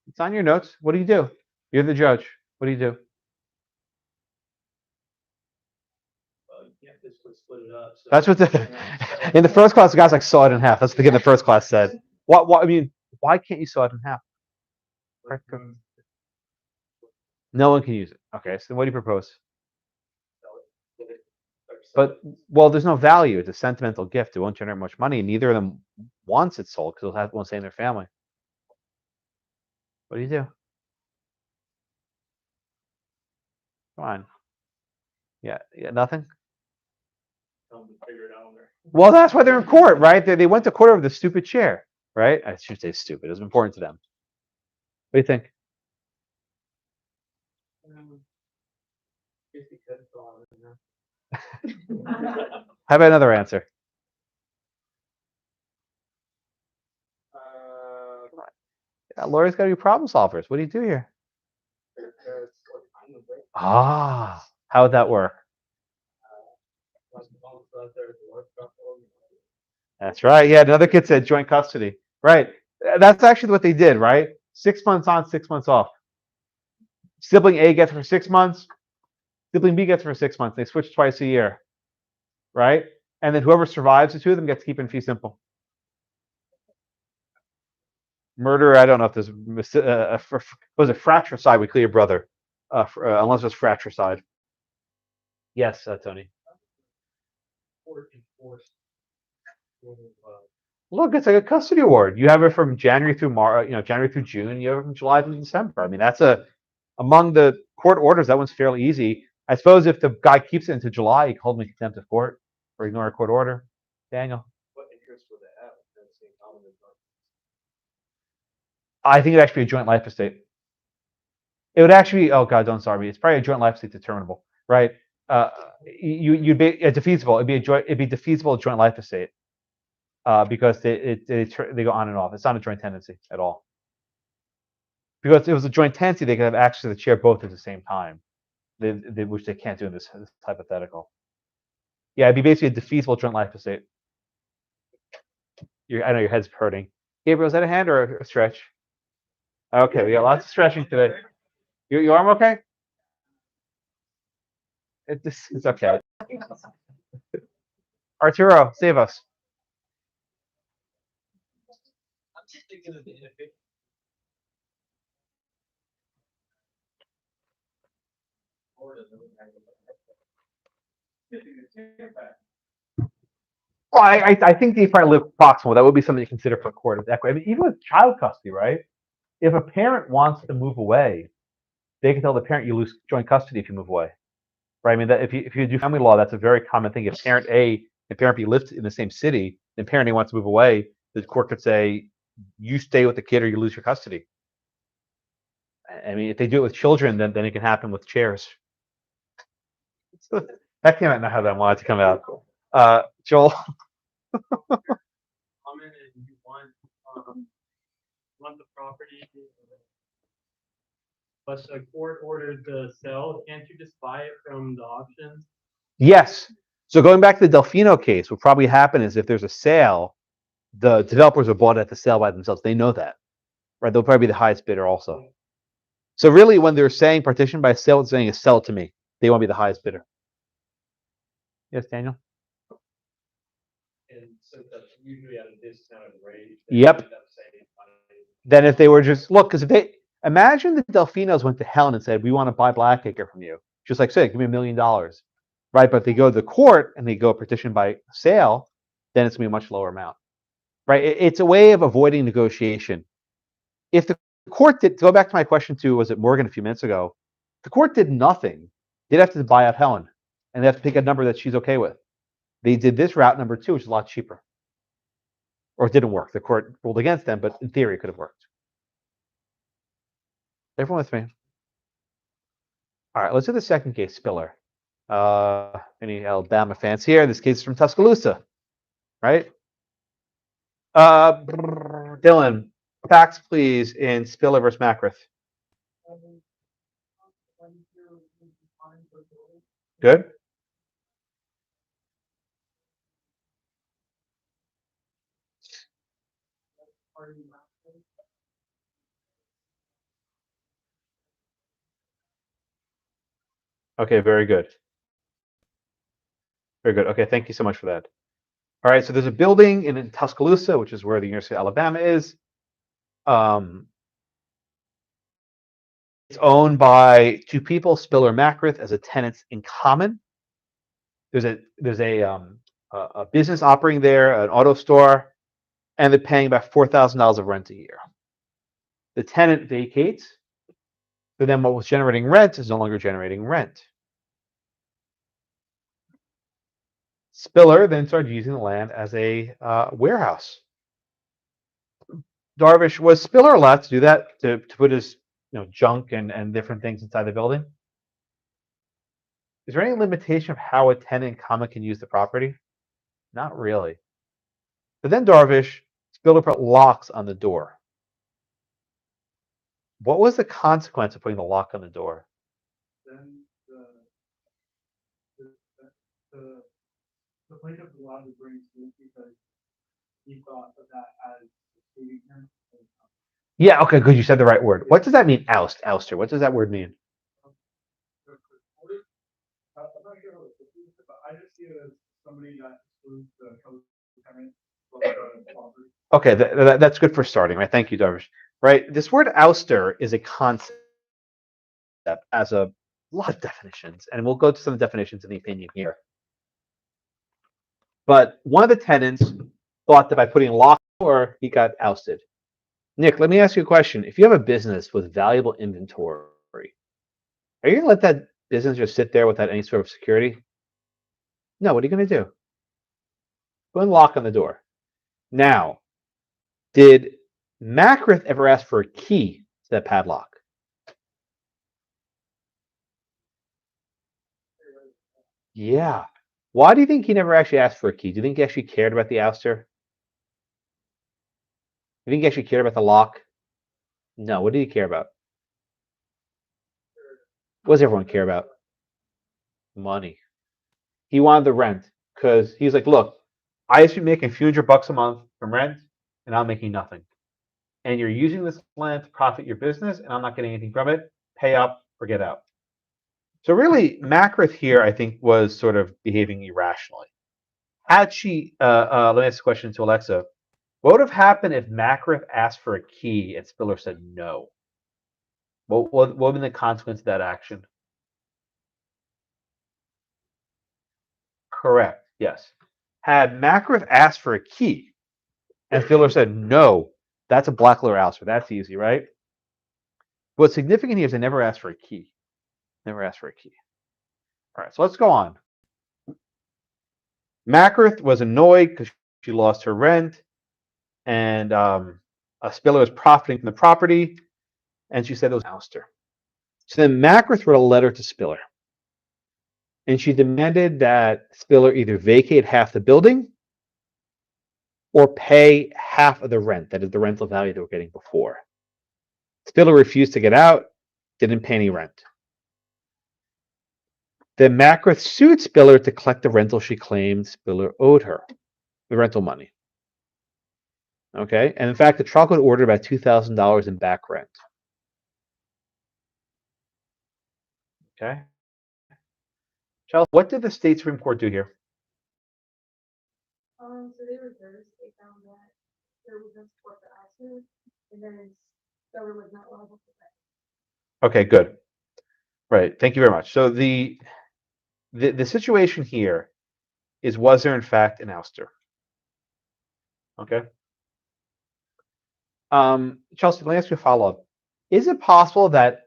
It's on your notes. What do you do? You're the judge. What do you do? Split it up. So That's what in the first class, the guys like saw it in half. That's what the kid in the first class said. I mean, why can't you saw it in half? No one can use it. Okay, so what do you propose? But there's no value. It's a sentimental gift. It won't generate much money. Neither of them wants it sold because they'll have one stay in their family. What do you do? Come on. Yeah, nothing. Well, that's why they're in court, right? They went to court over the stupid chair, right? I should say stupid. It was important to them. What do you think? How about another answer? Lawyers got to be problem solvers. What do you do here? Ah, how would that work? That's right. Yeah, another kid said joint custody. Right. That's actually what they did, right? 6 months on, 6 months off. Sibling A gets for 6 months. Sibling B gets for 6 months. They switch twice a year, right? And then whoever survives the two of them gets to keep in fee simple. Murder, I don't know if there's was it fratricide? We clear your brother, unless it's fratricide. Yes, Tony. Look, it's like a custody award. You have it from January through March, January through June. You have it from July through December. I mean, that's among the court orders. That one's fairly easy. I suppose if the guy keeps it into July, he can hold him in contempt of court or ignore a court order. Daniel. What interest would they have? I think it'd actually be a joint life estate. It would actually be, oh God, don't start me. It's probably a joint life estate determinable, right? You'd be defeasible. It'd be defeasible joint life estate because they go on and off. It's not a joint tenancy at all. Because if it was a joint tenancy, they could have access to the chair both at the same time, which they can't do in this hypothetical. Yeah, it'd be basically a defeasible joint life estate. I know your head's hurting. Gabriel, is that a hand or a stretch? Okay, we got lots of stretching today. Your arm okay? It's okay. Arturo, save us. I'm just thinking of the inefficient. Well, I think they probably live proximal. That would be something to consider for court of equity. I mean, even with child custody, right? If a parent wants to move away, they can tell the parent you lose joint custody if you move away, right? I mean, that if you do family law, that's a very common thing. If parent A and parent B live in the same city, and parent A wants to move away, the court could say you stay with the kid or you lose your custody. I mean, if they do it with children, then it can happen with chairs. That came out not how that wanted to come out. Joel. Comment and you want the property, but the court ordered to sell. Can't you just buy it from the auction? Yes. So going back to the Delfino case, what probably happened is if there's a sale, the developers are bought at the sale by themselves. They know that, right? They'll probably be the highest bidder also. So really, when they're saying partition by sale, it's saying is sell it to me. They want to be the highest bidder. Yes, Daniel. And since that's usually at a discounted rate. Yep. Then if they were just look, because if they imagine the Delfinos went to Helen and said, "We want to buy Blackacre from you," just like say, "Give me $1 million," right? But if they go to the court and they go partition by sale, then it's gonna be a much lower amount, right? It's a way of avoiding negotiation. If the court did, to go back to my question to, was it Morgan a few minutes ago? The court did nothing. They'd have to buy out Helen, and they have to pick a number that she's okay with. They did this route number 2, which is a lot cheaper. Or it didn't work. The court ruled against them, but in theory, it could have worked. Everyone with me? All right, let's do the second case, Spiller. Any Alabama fans here? This case is from Tuscaloosa, right? Dylan, facts, please, in Spiller versus Mackrith. Good. Okay, very good. Very good. Okay, thank you so much for that. All right, so there's a building in Tuscaloosa, which is where the University of Alabama is. It's owned by 2 people, Spiller and Mackrith, as a tenants in common. There's a business operating there, an auto store, and they're paying about $4,000 of rent a year. The tenant vacates, so then what was generating rent is no longer generating rent. Spiller then started using the land as a warehouse. Darvish, was Spiller allowed to do that, to put his junk and different things inside the building? Is there any limitation of how a tenant in common can use the property? Not really. But then Darvish, Spiller put locks on the door. What was the consequence of putting the lock on the door? Then the plaintiff was allowed to bring suit because he thought of that as saving him. Yeah, okay, good. You said the right word. What does that mean, oust, ouster? What does that word mean? I'm not sure how it's used, but I just see it as somebody that excludes the co-tenant from the property. Okay, that's good for starting, right? Thank you, Darvish. Right, this word ouster is a concept, has a lot of definitions, and we'll go to some definitions in the opinion here. But one of the tenants thought that by putting a lock on the door, he got ousted. Nick, let me ask you a question. If you have a business with valuable inventory, are you going to let that business just sit there without any sort of security? No, what are you going to do? Put a lock on the door. Now, did Macrith ever ask for a key to that padlock? Yeah. Why do you think he never actually asked for a key? Do you think he actually cared about the ouster? You think he actually cared about the lock? No. What did he care about? What does everyone care about? Money. He wanted the rent because he's like, look, I used to be making a few $100 a month from rent, and I'm making nothing. And you're using this land to profit your business, and I'm not getting anything from it. Pay up or get out. So really, Macrith here, I think, was sort of behaving irrationally. Had she, let me ask a question to Alexa. What would have happened if Macrith asked for a key and Spiller said no? What would have been the consequence of that action? Correct, yes. Had Macrith asked for a key and Spiller said no, that's a black letter ouster. That's easy, right? What's significant here is they never asked for a key. Never asked for a key. All right, so let's go on. Macrith was annoyed because she lost her rent, and Spiller was profiting from the property, and she said it was an ouster. So then Macrith wrote a letter to Spiller, and she demanded that Spiller either vacate half the building or pay half of the rent, that is the rental value they were getting before. Spiller refused to get out, didn't pay any rent. Then Macrith sued Spiller to collect the rental she claimed Spiller owed her, the rental money. Okay, and in fact, the trial court ordered about $2,000 in back rent. Okay. Charles, what did the state Supreme Court do here? So they reversed, they found that there was no support for accident, and then Spiller was not liable for that. Okay, good. Right. Thank you very much. So the situation here is, was there in fact an ouster? Okay. Chelsea, let me ask you a follow-up. Is it possible that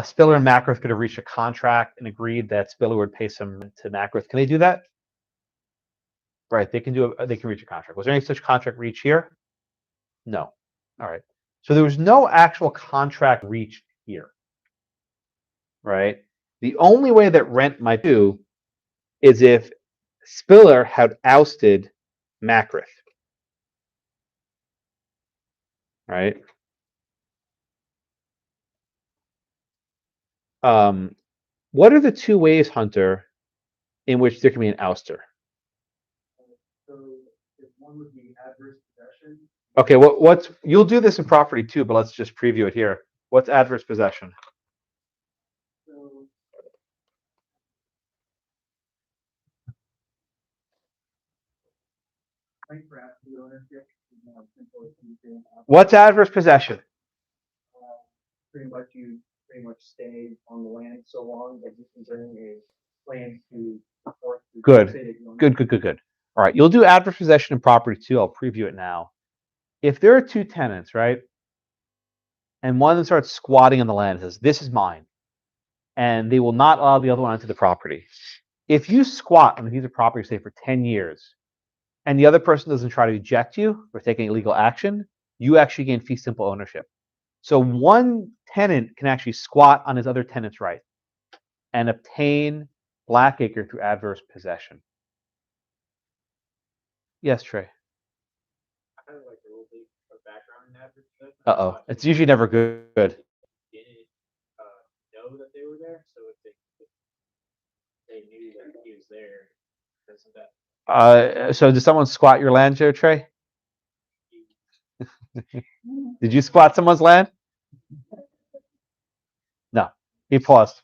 Spiller and Macrith could have reached a contract and agreed that Spiller would pay some to Macrith? Can they do that? Right. They can do. They can reach a contract. Was there any such contract reached here? No. All right. So there was no actual contract reached here. Right. The only way that rent might do is if Spiller had ousted Macrith. Right. What are the two ways, Hunter, in which there can be an ouster? So if one would be adverse possession. Okay, what's you'll do this in property too, but let's just preview it here. What's adverse possession? So claim for absolute ownership is more simple as anything. What's adverse possession? Pretty much stay on the land so long that you can bring a plan to support the Good. city that you own. Good. All right, you'll do adverse possession in property too. I'll preview it now. If there are two tenants, right, and one of them starts squatting on the land and says, "This is mine," and they will not allow the other one onto the property. If you squat on a piece of property, say for 10 years, and the other person doesn't try to eject you or take any legal action, you actually gain fee simple ownership. So one tenant can actually squat on his other tenant's right and obtain Blackacre through adverse possession. Yes, Trey. Kind of like a little bit of background in that. It's usually never good. were there, so if they knew that he was there, doesn't that? So did someone squat your land, Joe Trey? Did you squat someone's land? No. He paused.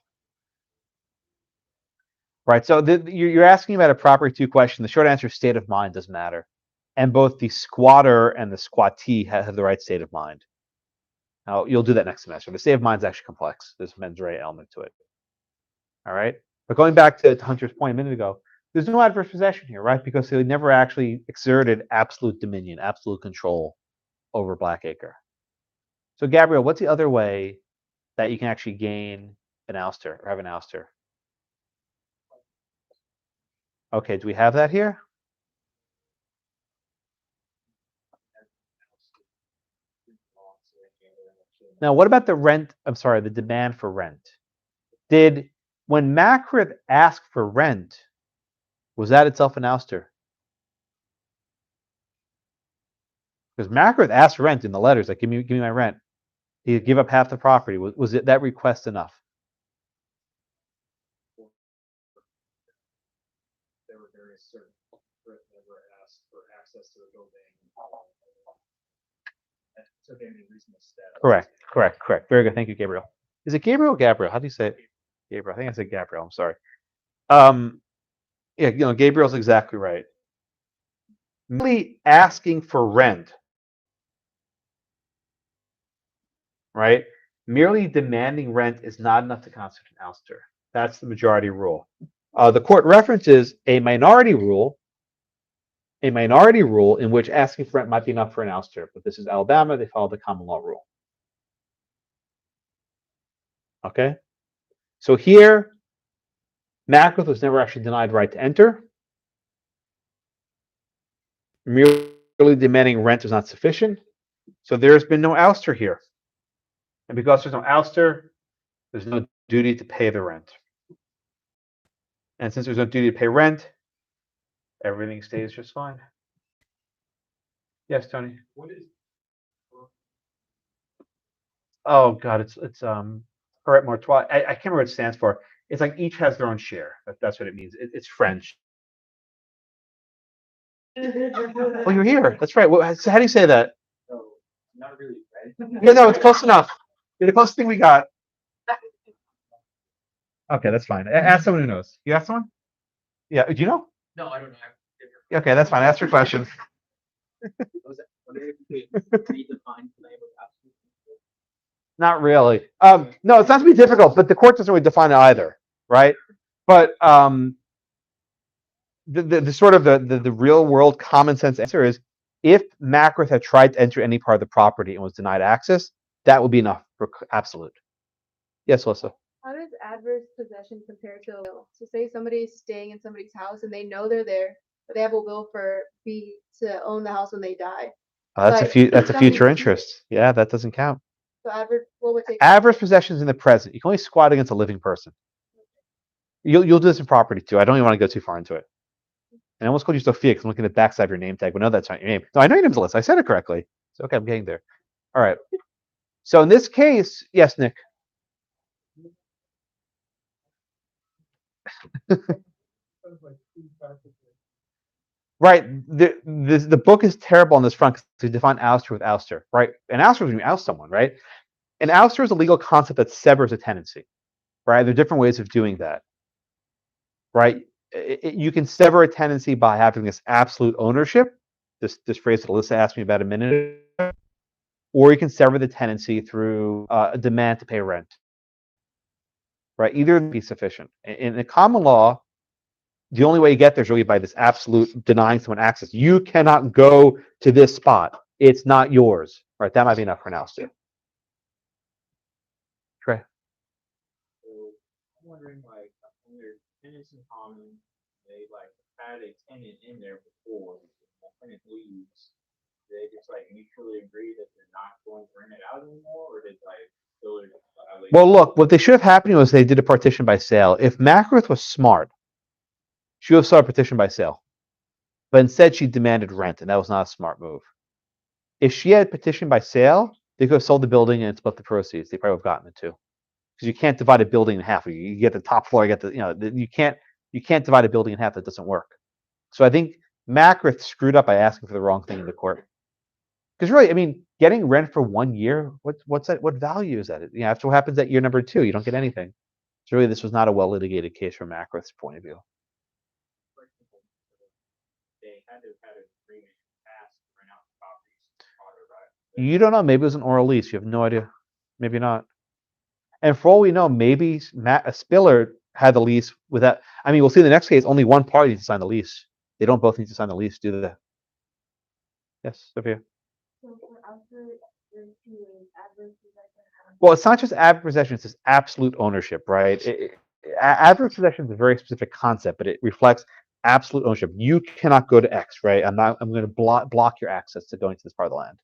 Right. So you're asking about a property 2 question. The short answer is state of mind doesn't matter. And both the squatter and the squattee have the right state of mind. Now, you'll do that next semester. The state of mind is actually complex. There's a mens rea element to it. All right. But going back to Hunter's point a minute ago, there's no adverse possession here, right? Because they never actually exerted absolute dominion, absolute control over Blackacre. So, Gabriel, what's the other way that you can actually gain an ouster or have an ouster? Okay, do we have that here? Now, what about the rent? I'm sorry, the demand for rent. When Macrith asked for rent, was that itself an ouster? Because Macrith asked for rent in the letters, like, give me my rent. He give up half the property. Was it that request enough? There were various certain that were asked for access to the building. That took any reasonable step. Correct. Very good. Thank you, Gabriel. Is it Gabriel or Gabriel? How do you say it? Gabriel. I think I said Gabriel. I'm sorry. Yeah, Gabriel's exactly right. Merely asking for rent, right? Merely demanding rent is not enough to constitute an ouster. That's the majority rule. The court references a minority rule in which asking for rent might be enough for an ouster. But this is Alabama. They follow the common law rule. Okay? So here, Macrith was never actually denied right to enter. Merely demanding rent is not sufficient. So there's been no ouster here. And because there's no ouster, there's no duty to pay the rent. And since there's no duty to pay rent, everything stays just fine. Yes, Tony. What is Oh God, it's Perret Mortois. I can't remember what it stands for. It's like each has their own share. That's what it means. It's French. Oh, you're here. That's right. So how do you say that? So, not really, right? Yeah, no, it's close enough. You're the closest thing we got. Okay, that's fine. Ask someone who knows. You ask someone? Yeah. Do you know? No, I don't know. Okay, that's fine. Ask your questions. Not really. No, it's not to be difficult, but the court doesn't really define it either, right? But the sort of the real world common sense answer is if Macrith had tried to enter any part of the property and was denied access, that would be enough for absolute. Yes, Alyssa. How does adverse possession compare to a will? So say somebody's staying in somebody's house and they know they're there, but they have a will for B to own the house when they die. That's a future interest. Yeah, that doesn't count. So what would take Adverse possession is in the present. You can only squat against a living person. You'll do this in property too. I don't even want to go too far into it. And I almost called you Sophia because I'm looking at the backside of your name tag, but no, that's not your name. No, I know your name's Alyssa. I said it correctly. So okay, I'm getting there. All right. So in this case, yes, Nick. Right. The book is terrible on this front because they define ouster with ouster, right? An ouster is when you oust someone, right? An ouster is a legal concept that severs a tenancy, right? There are different ways of doing that, right? You can sever a tenancy by having this absolute ownership, this phrase that Alyssa asked me about a minute ago, or you can sever the tenancy through a demand to pay rent, right? Either would be sufficient. In the common law, the only way you get there is really by this absolute denying someone access. You cannot go to this spot. It's not yours, right? That might be enough for an ouster. Trey. So I'm wondering, like, when there's tenants in common, they like had a tenant in there before, the tenant leaves, they just like mutually agree that they're not going to rent it out anymore, or did like builders violate? Well, look, what they should have happened was they did a partition by sale. If Macrith was smart, she would have sought a petition by sale. But instead, she demanded rent, and that was not a smart move. If she had petitioned by sale, they could have sold the building and split the proceeds. They probably would have gotten it too. because you can't divide a building in half. You get the top floor, you get the, you can't divide a building in half. That doesn't work. So I think Macrith screwed up by asking for the wrong thing in the court. Because really, I mean, getting rent for 1 year, what's that? What value is that? After what happens at year number 2, you don't get anything. So really, this was not a well litigated case from Macrith's point of view. They had to have had an agreement passed to rent out the properties. You don't know. Maybe it was an oral lease. You have no idea. Maybe not. And for all we know, maybe Spiller had the lease without. I mean, we'll see in the next case. Only one party needs to sign the lease. They don't both need to sign the lease, do they? Yes, Sophia. Well, it's not just adverse possession; it's just absolute ownership, right? Adverse possession is a very specific concept, but it reflects absolute ownership. You cannot go to X, right? I'm going to block your access to going to this part of the land.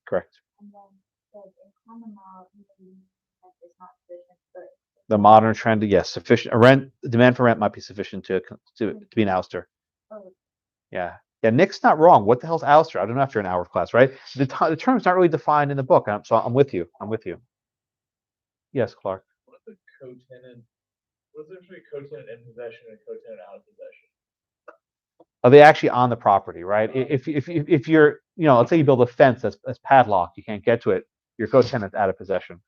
Correct. The modern trend, yes, sufficient rent. Demand for rent might be sufficient to be an ouster. Yeah. Nick's not wrong. What the hell's ouster? I don't know if you're an hour class, right? The term's not really defined in the book, so I'm with you. Yes, Clark. What's a co-tenant? What's actually a co-tenant in possession and a co-tenant out of possession? Are they actually on the property, right? If you're, let's say you build a fence that's padlocked, you can't get to it. Your co-tenant's out of possession.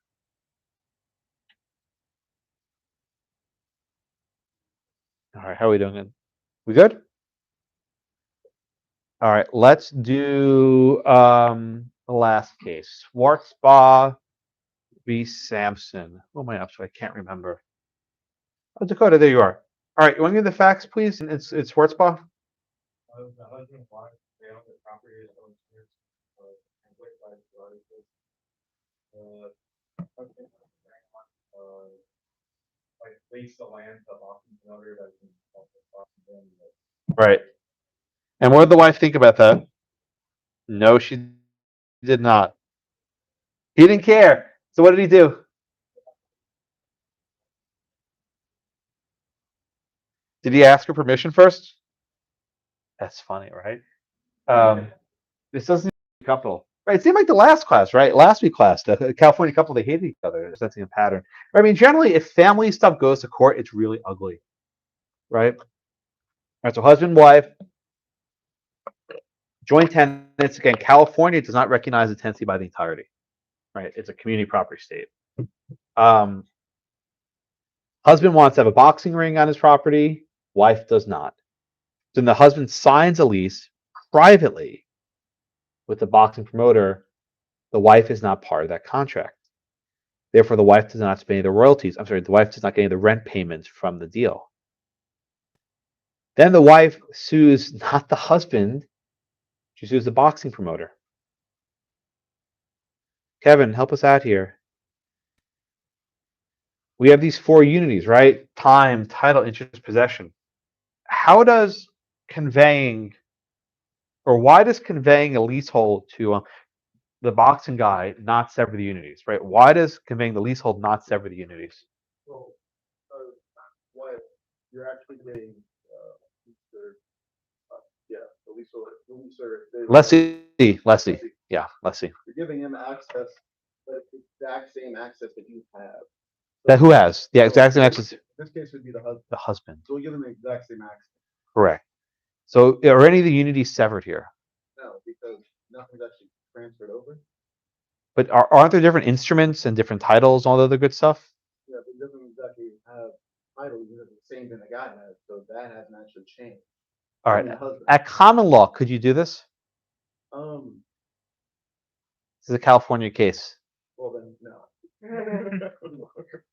All right, how are we doing? We good? All right, let's do the last case. Schwarzbach v. Sampson. Who am I up to? I can't remember. Oh, Dakota, there you are. All right, you want to give me the facts, please? It's Schwarzbach. The husband and wife, they own the property as owners, and with by the articles. Like lease the land to auction promoter that can auction them. Right. And what did the wife think about that? No, she did not. He didn't care. So what did he do? Did he ask her permission first? That's funny, right? This doesn't seem like a couple. Right, it seemed like the last class, right? Last week class, the California couple, they hated each other. That's a pattern. I mean, generally, if family stuff goes to court, it's really ugly, right? All right, so husband, wife, joint tenants. Again, California does not recognize the tenancy by the entirety, right? It's a community property state. Husband wants to have a boxing ring on his property. Wife does not. Then the husband signs a lease privately with the boxing promoter. The wife is not part of that contract. Therefore, the wife does not pay any of the royalties. I'm sorry, the wife does not get any of the rent payments from the deal. Then the wife sues not the husband, she sues the boxing promoter. Kevin, help us out here. We have these 4 unities, right? Time, title, interest, possession. How does conveying, or why does conveying a leasehold to the boxing guy not sever the unities, right? Why does conveying the leasehold not sever the unities? Well, what you're actually getting, Leslie. Yeah, Leslie. You're giving him access, the exact same access that you have. That who has the exact same access? This case would be the husband. The husband. So we give him the exact same access. Correct. So are any of the unities severed here? No, because nothing's actually transferred over. But aren't there different instruments and different titles, all the other good stuff? Yeah, but it doesn't exactly have titles. It's the same thing the guy has, so that hasn't actually changed. All right. At common law, could you do this? This is a California case. Well then, no.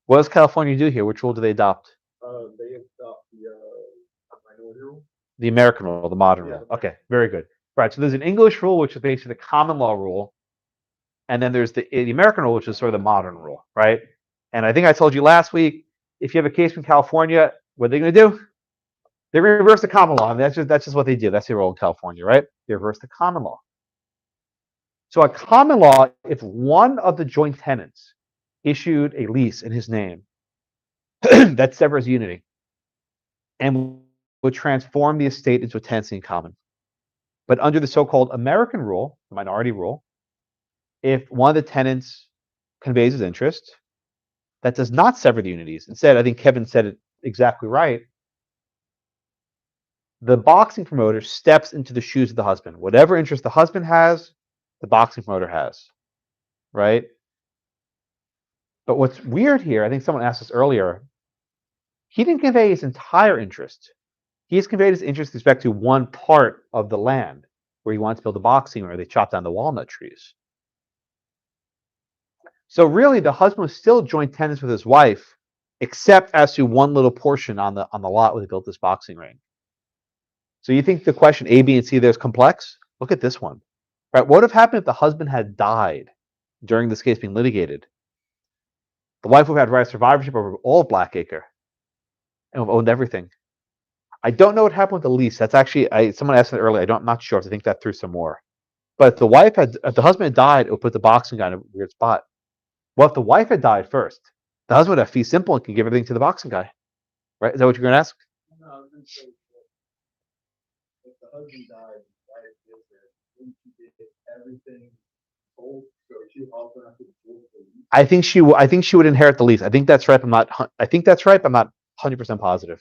What does California do here? Which rule do they adopt? They adopt the minority rule. The American rule, the modern rule. Okay, very good. Right. So there's an English rule, which is basically the common law rule, and then there's the American rule, which is sort of the modern rule, right? And I think I told you last week, if you have a case from California, what are they going to do? They're going to reverse the common law. I mean, that's just what they do. That's the rule in California, right? They reverse the common law. So a common law, if one of the joint tenants issued a lease in his name, that severs unity and would transform the estate into a tenancy in common. But under the so-called American rule, the minority rule, if one of the tenants conveys his interest, that does not sever the unities. Instead, I think Kevin said it exactly right. The boxing promoter steps into the shoes of the husband. Whatever interest the husband has, the boxing promoter has, right? But what's weird here, I think someone asked us earlier, he didn't convey his entire interest. He has conveyed his interest with respect to one part of the land where he wants to build a boxing ring, or they chop down the walnut trees. So really, the husband was still joint tenants with his wife, except as to one little portion on the lot where they built this boxing ring. So you think the question A, B, and C there is complex? Look at this one. Right? What would have happened if the husband had died during this case being litigated? The wife would have had right of survivorship over all of Blackacre and would have owned everything. I don't know what happened with the lease. That's actually someone asked it earlier. I'm not sure. I think that through some more. But if the husband had died, it would put the boxing guy in a weird spot. Well, if the wife had died first, the husband would have fee simple and can give everything to the boxing guy. Right? Is that what you're going to ask? No, I was gonna say, if the husband died, right, wouldn't she get everything sold? So she also have to deal with the lease? I think she would inherit the lease. I think that's right. I think that's right, but I'm not 100% positive.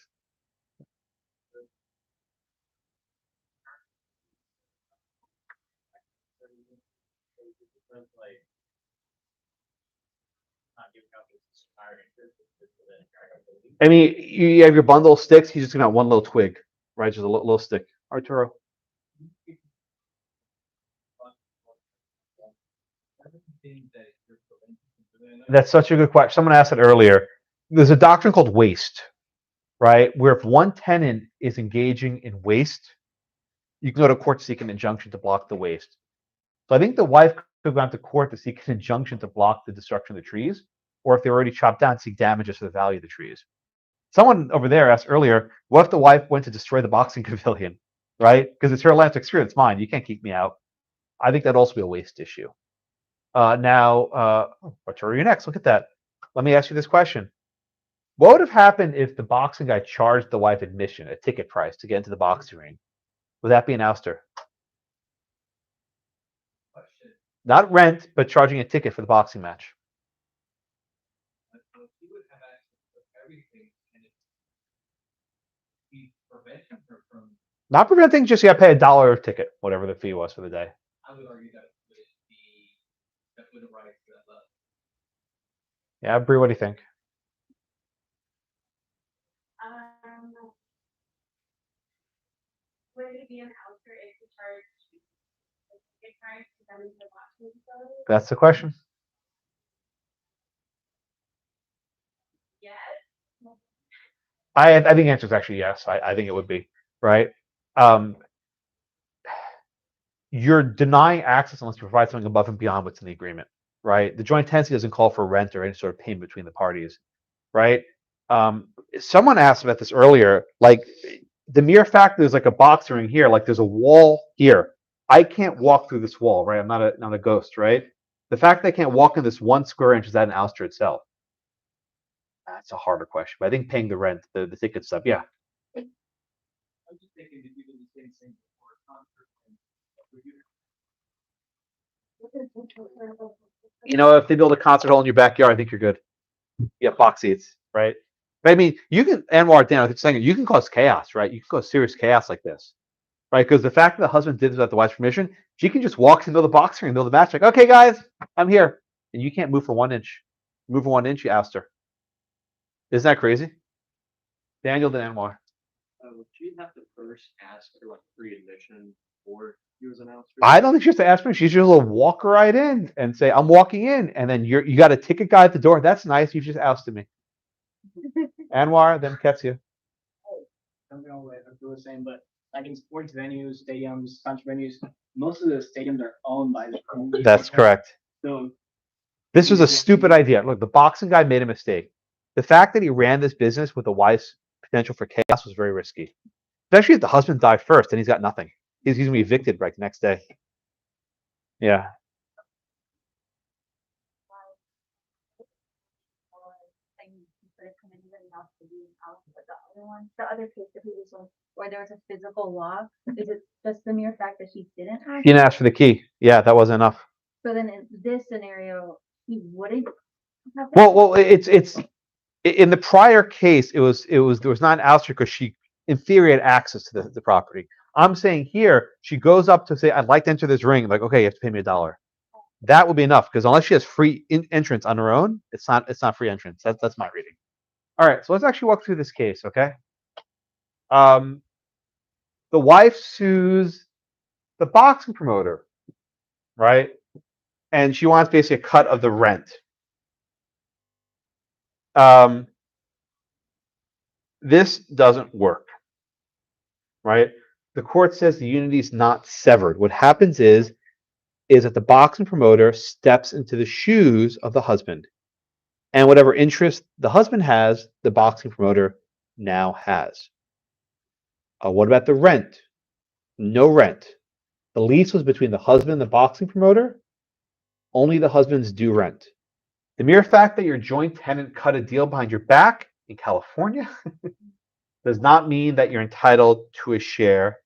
Like, not giving up his entire interest, then drag up the lease. I mean, you have your bundle of sticks. He's just going to have one little twig, right? Just a little stick. Arturo. That's such a good question. Someone asked it earlier. There's a doctrine called waste, right? Where if one tenant is engaging in waste, you can go to court to seek an injunction to block the waste. So I think the wife could go to court to seek an injunction to block the destruction of the trees, or if they're already chopped down, seek damages for the value of the trees. Someone over there asked earlier, what if the wife went to destroy the boxing pavilion, right? Because it's her life experience, it's mine. You can't keep me out. I think that'd also be a waste issue. Arturo, you're next. Look at that. Let me ask you this question. What would have happened if the boxing guy charged the wife admission, a ticket price, to get into the boxing ring? Would that be an ouster? Not rent, but charging a ticket for the boxing match. He would have access to everything, and he preventing her from. Not preventing, just you got to pay $1 ticket, whatever the fee was for the day. I would argue that would have right to that level. Yeah, Bree, what do you think? Would it be an ouster if you charge a ticket price to come into the boxing facility? That's the question. Yes. I think the answer is actually yes. I think it would be, right? You're denying access unless you provide something above and beyond what's in the agreement, right? The joint tenancy doesn't call for rent or any sort of payment between the parties, right? Someone asked about this earlier, like the mere fact there's like a boxing ring here, like there's a wall here. I can't walk through this wall, right? I'm not a ghost, right? The fact that I can't walk in this 1 square inch, is that an ouster itself? That's a harder question, but I think paying the rent, the ticket stuff, yeah. I'm just thinking if you do the same thing before a concert. You know, if they build a concert hall in your backyard, I think you're good. You have box seats, right? But I mean, you can, Anwar, Dan, I think saying you can cause chaos, right? You can cause serious chaos like this, right? Because the fact that the husband did this without the wife's permission, she can just walk into the boxing ring, build the match, like, okay, guys, I'm here, and you can't move for 1 inch. Move for 1 inch, you oust her. Isn't that crazy? Daniel, then Anwar. Would she have to first ask for like free admission before he was announced? I don't think she has to ask for it. She's just will walk right in and say, "I'm walking in," and then you got a ticket guy at the door. That's nice. You just ousted me. Anwar, then Ketsia. Something on what Arthur was saying, but like in sports venues, stadiums, concert venues, most of the stadiums are owned by the company. That's correct. So This was a stupid idea. Look, the boxing guy made a mistake. The fact that he ran this business with a wife's potential for chaos was very risky. Especially if the husband died first and he's got nothing. He's going to be evicted right the next day. Yeah. The other case, the previous one, where there was a physical lock, is it just the mere fact that she didn't ask? He didn't ask for the key. Yeah, that wasn't enough. So then in this scenario, he wouldn't have. Well, it's in the prior case, there was not an ouster because she, in theory, had access to the property. I'm saying here, she goes up to say, I'd like to enter this ring. Like, okay, you have to pay me $1. That would be enough because unless she has free entrance on her own, it's not free entrance. That's my reading. All right, so let's actually walk through this case, okay? The wife sues the boxing promoter, right? And she wants basically a cut of the rent. This doesn't work, right? The court says the unity is not severed. What happens is that the boxing promoter steps into the shoes of the husband, and whatever interest the husband has, the boxing promoter now has. What about the rent? No rent. The lease was between the husband and the boxing promoter. Only the husband's due rent. The mere fact that your joint tenant cut a deal behind your back in California does not mean that you're entitled to a share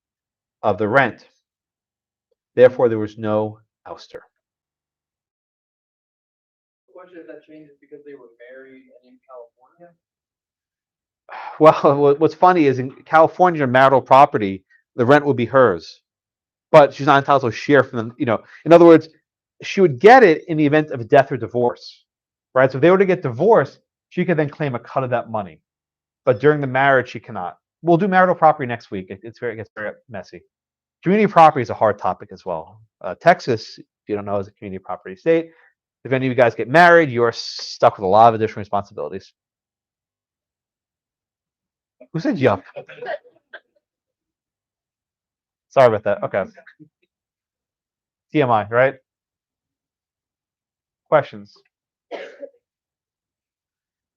of the rent. Therefore, there was no ouster. The question if that changes because they were married and in California. Well, what's funny is in California, marital property, the rent would be hers, but she's not entitled to a share from them. In other words, she would get it in the event of death or divorce, right? So if they were to get divorced, she could then claim a cut of that money, but during the marriage, she cannot. We'll do marital property next week. It gets very messy. Community property is a hard topic as well. Texas, if you don't know, is a community property state. If any of you guys get married, you're stuck with a lot of additional responsibilities. Who said yup? Sorry about that. Okay. TMI, right? Questions?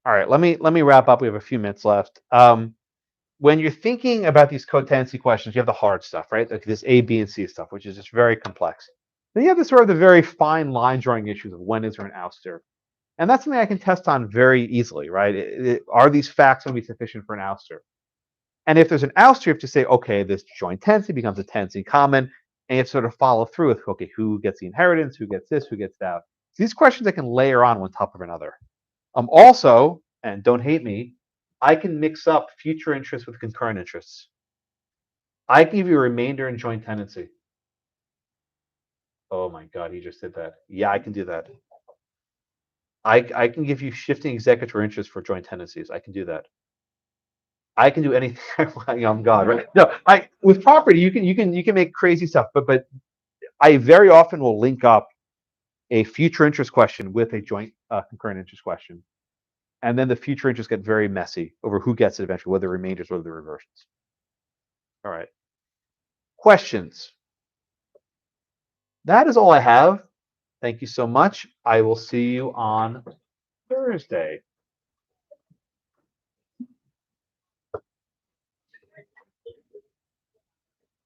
All right, let me wrap up. We have a few minutes left. When you're thinking about these co-tenancy questions, you have the hard stuff, right? Like this A, B, and C stuff, which is just very complex. Then you have the sort of the very fine line drawing issues of when is there an ouster. And that's something I can test on very easily, right? Are these facts going to be sufficient for an ouster? And if there's an ouster, you have to say, okay, this joint tenancy becomes a tenancy common, and you have to sort of follow through with, okay, who gets the inheritance, who gets this, who gets that. So these questions I can layer on top of another. Also, and don't hate me, I can mix up future interests with concurrent interests. I can give you a remainder in joint tenancy. Oh my God, he just did that. Yeah, I can do that. I can give you shifting executor interest for joint tenancies. I can do that. I can do anything I want. I'm God, right? No, with property you can make crazy stuff, but I very often will link up a future interest question with a joint concurrent interest question, and then the future interests get very messy over who gets it eventually, whether remainders or the reversions. All right. Questions? That is all I have. Thank you so much. I will see you on Thursday.